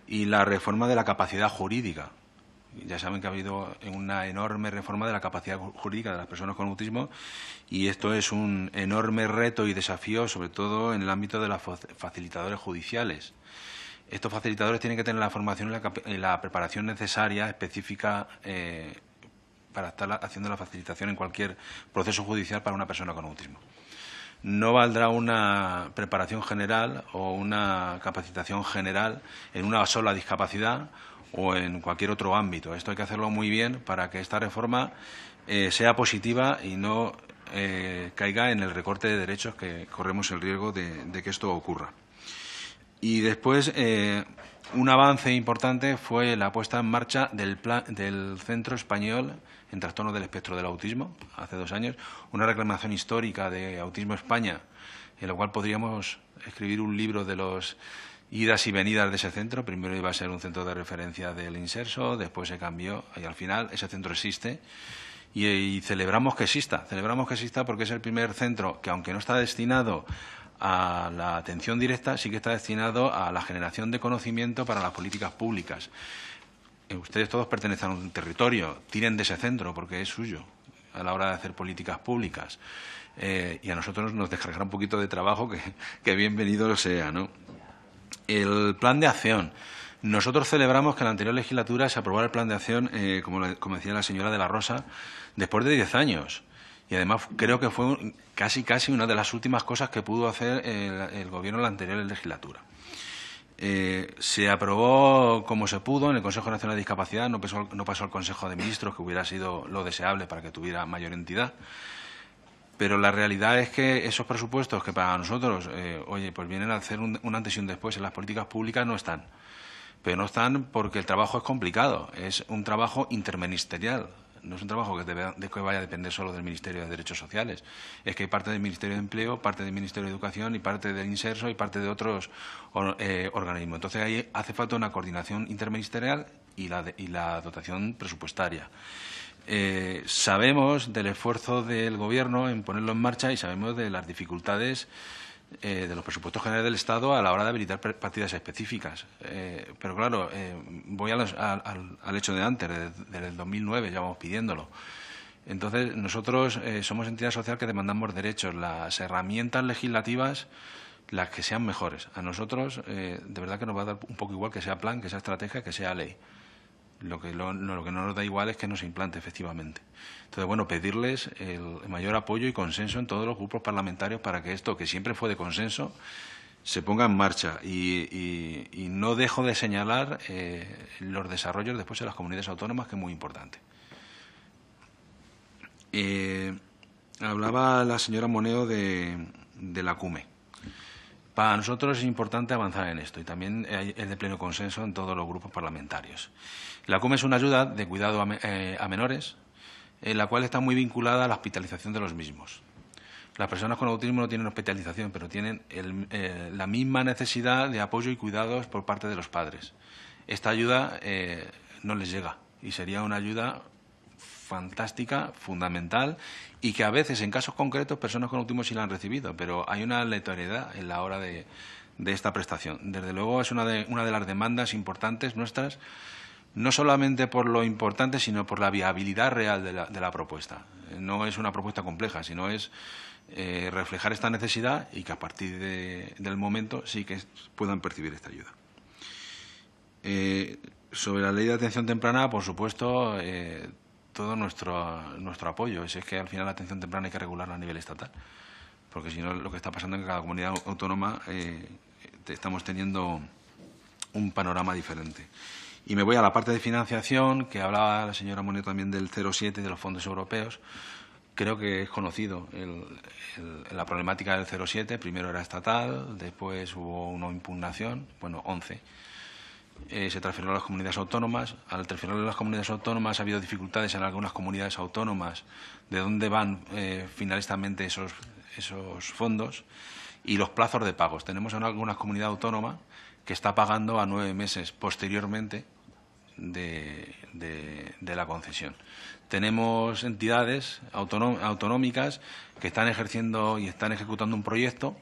y la reforma de la capacidad jurídica. Ya saben que ha habido una enorme reforma de la capacidad jurídica de las personas con autismo, y esto es un enorme reto y desafío, sobre todo en el ámbito de los facilitadores judiciales. Estos facilitadores tienen que tener la formación y la preparación necesaria, específica, para estar haciendo la facilitación en cualquier proceso judicial para una persona con autismo. No valdrá una preparación general o una capacitación general en una sola discapacidad o en cualquier otro ámbito. Esto hay que hacerlo muy bien para que esta reforma sea positiva y no caiga en el recorte de derechos, que corremos el riesgo de que esto ocurra. Y después, un avance importante fue la puesta en marcha del Centro Español en Trastornos del Espectro del Autismo, hace 2 años, una reclamación histórica de Autismo España, en la cual podríamos escribir un libro de los idas y venidas de ese centro. Primero iba a ser un centro de referencia del Inserso, después se cambió y al final ese centro existe. Y celebramos que exista porque es el primer centro que, aunque no está destinado a la atención directa sí que está destinado a la generación de conocimiento para las políticas públicas. Ustedes todos pertenecen a un territorio, tiren de ese centro porque es suyo a la hora de hacer políticas públicas. Y a nosotros nos descargará un poquito de trabajo que bienvenido sea, ¿no? El plan de acción. Nosotros celebramos que en la anterior legislatura se aprobara el plan de acción, como decía la señora de la Rosa, después de 10 años. Y además creo que fue casi una de las últimas cosas que pudo hacer el Gobierno en la anterior legislatura. Se aprobó como se pudo en el Consejo Nacional de Discapacidad, no pasó al Consejo de Ministros, que hubiera sido lo deseable para que tuviera mayor entidad. Pero la realidad es que esos presupuestos que para nosotros, pues vienen a hacer un antes y un después en las políticas públicas, no están. Pero no están porque el trabajo es complicado, es un trabajo interministerial. No es un trabajo que vaya a depender solo del Ministerio de Derechos Sociales. Es que hay parte del Ministerio de Empleo, parte del Ministerio de Educación y parte del Inserso y parte de otros organismos. Entonces, ahí hace falta una coordinación interministerial y la dotación presupuestaria. Sabemos del esfuerzo del Gobierno en ponerlo en marcha y sabemos de las dificultades de los presupuestos generales del Estado a la hora de habilitar partidas específicas. Pero claro, voy al hecho de antes, desde el 2009 ya vamos pidiéndolo. Entonces, nosotros somos entidad social que demandamos derechos, las herramientas legislativas, las que sean mejores. A nosotros, de verdad que nos va a dar un poco igual que sea plan, que sea estrategia, que sea ley. Lo que no nos da igual es que no se implante efectivamente. Entonces, bueno, pedirles el mayor apoyo y consenso en todos los grupos parlamentarios para que esto, que siempre fue de consenso, se ponga en marcha. Y no dejo de señalar los desarrollos después en las comunidades autónomas, que es muy importante. Hablaba la señora Moneo de la CUME. Para nosotros es importante avanzar en esto y también es de pleno consenso en todos los grupos parlamentarios. La CUME es una ayuda de cuidado a menores, en la cual está muy vinculada a la hospitalización de los mismos. Las personas con autismo no tienen hospitalización, pero tienen la misma necesidad de apoyo y cuidados por parte de los padres. Esta ayuda no les llega y sería una ayuda fantástica, fundamental, y que a veces, en casos concretos, personas con autismo sí la han recibido, pero hay una aleatoriedad en la hora de esta prestación. Desde luego es una de las demandas importantes nuestras, no solamente por lo importante, sino por la viabilidad real de la propuesta. No es una propuesta compleja, sino es reflejar esta necesidad y que a partir del momento sí que puedan percibir esta ayuda. Sobre la ley de atención temprana, por supuesto, todo nuestro apoyo. Es que al final la atención temprana hay que regularla a nivel estatal, porque si no lo que está pasando es que cada comunidad autónoma estamos teniendo un panorama diferente. Y me voy a la parte de financiación, que hablaba la señora Moneo también del 0,7 y de los fondos europeos. Creo que es conocido la problemática del 0,7. Primero era estatal, después hubo una impugnación, 11. Se transfirió a las comunidades autónomas. Al transferirlo a las comunidades autónomas ha habido dificultades en algunas comunidades autónomas de dónde van finalmente esos fondos y los plazos de pagos. Tenemos en algunas comunidades autónomas que está pagando a 9 meses posteriormente de la concesión. Tenemos entidades autonómicas que están ejerciendo y están ejecutando un proyecto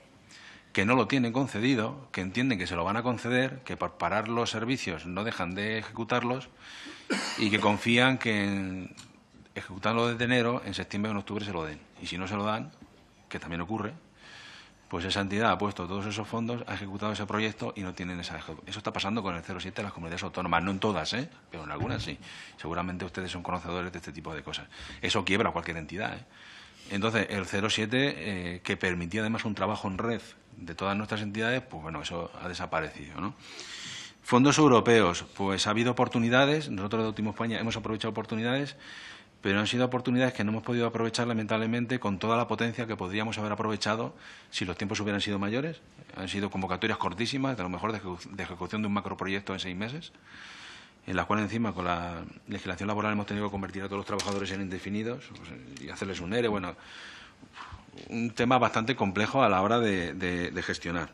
que no lo tienen concedido, que entienden que se lo van a conceder, que por parar los servicios no dejan de ejecutarlos y que confían que ejecutarlo desde enero, en septiembre o en octubre se lo den. Y si no se lo dan, que también ocurre, pues esa entidad ha puesto todos esos fondos, ha ejecutado ese proyecto y no tienen esa ejecución. Eso está pasando con el 0,7 en las comunidades autónomas, no en todas, pero en algunas sí. Seguramente ustedes son conocedores de este tipo de cosas. Eso quiebra cualquier entidad. Entonces, el 0,7, que permitía además un trabajo en red de todas nuestras entidades, pues bueno, eso ha desaparecido, ¿no? Fondos europeos, pues ha habido oportunidades. Nosotros de Autismo España hemos aprovechado oportunidades, pero han sido oportunidades que no hemos podido aprovechar, lamentablemente, con toda la potencia que podríamos haber aprovechado si los tiempos hubieran sido mayores. Han sido convocatorias cortísimas, de lo mejor de ejecución de un macroproyecto en 6 meses, en las cuales encima con la legislación laboral hemos tenido que convertir a todos los trabajadores en indefinidos y hacerles un ERE. Bueno, un tema bastante complejo a la hora de gestionar.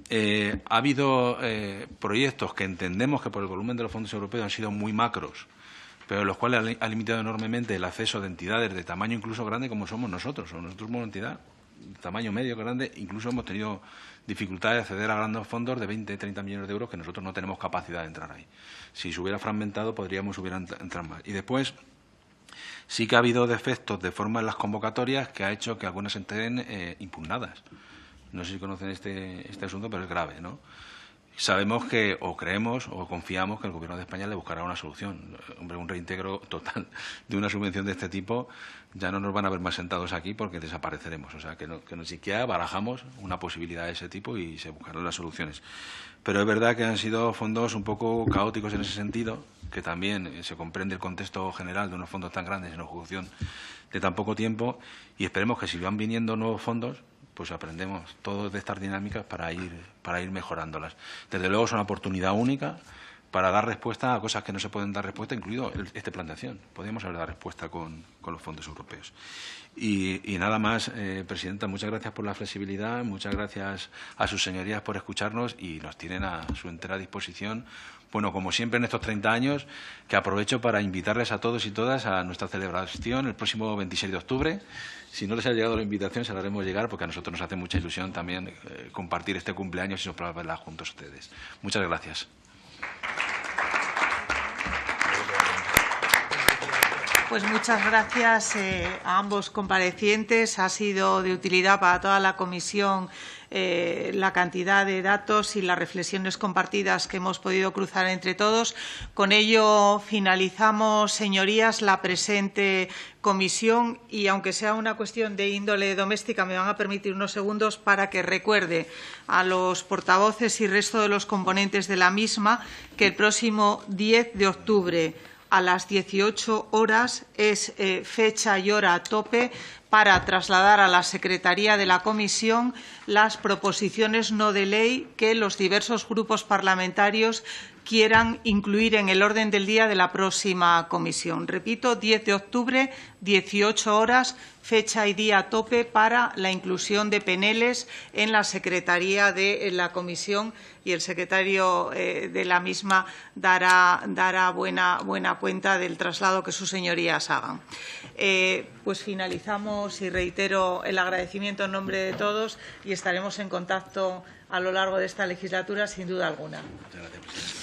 Ha habido proyectos que entendemos que por el volumen de los fondos europeos han sido muy macros, pero los cuales han limitado enormemente el acceso de entidades de tamaño incluso grande como somos nosotros. Nosotros somos una entidad tamaño medio, grande, incluso hemos tenido dificultad de acceder a grandes fondos de 20, 30 millones de euros que nosotros no tenemos capacidad de entrar ahí. Si se hubiera fragmentado, podríamos entrar más. Y después, sí que ha habido defectos de forma en las convocatorias que ha hecho que algunas estén impugnadas. No sé si conocen este asunto, pero es grave, ¿no? Sabemos que, o creemos, o confiamos que el Gobierno de España le buscará una solución. Hombre, un reintegro total de una subvención de este tipo, ya no nos van a ver más sentados aquí porque desapareceremos. O sea, que no siquiera barajamos una posibilidad de ese tipo y se buscarán las soluciones. Pero es verdad que han sido fondos un poco caóticos en ese sentido, que también se comprende el contexto general de unos fondos tan grandes en ejecución de tan poco tiempo, y esperemos que si van viniendo nuevos fondos, pues aprendemos todos de estas dinámicas para ir mejorándolas. Desde luego es una oportunidad única para dar respuesta a cosas que no se pueden dar respuesta, incluido este plan de acción. Podríamos haber dado respuesta con los fondos europeos. Y nada más, Presidenta, muchas gracias por la flexibilidad, muchas gracias a sus señorías por escucharnos y nos tienen a su entera disposición. Bueno, como siempre en estos 30 años, que aprovecho para invitarles a todos y todas a nuestra celebración el próximo 26 de octubre. Si no les ha llegado la invitación, se la haremos llegar porque a nosotros nos hace mucha ilusión también compartir este cumpleaños y celebrarla juntos a ustedes. Muchas gracias. Pues muchas gracias a ambos comparecientes. Ha sido de utilidad para toda la comisión la cantidad de datos y las reflexiones compartidas que hemos podido cruzar entre todos. Con ello finalizamos, señorías, la presente comisión y, aunque sea una cuestión de índole doméstica, me van a permitir unos segundos para que recuerde a los portavoces y resto de los componentes de la misma que el próximo 10 de octubre a las 18 horas es fecha y hora tope para trasladar a la Secretaría de la Comisión las proposiciones no de ley que los diversos grupos parlamentarios quieran incluir en el orden del día de la próxima comisión. Repito, 10 de octubre, 18 horas, fecha y día tope para la inclusión de PNLs en la Secretaría de la Comisión, y el secretario de la misma dará buena cuenta del traslado que sus señorías hagan. Pues finalizamos y reitero el agradecimiento en nombre de todos y estaremos en contacto a lo largo de esta legislatura, sin duda alguna. Muchas gracias, presidenta.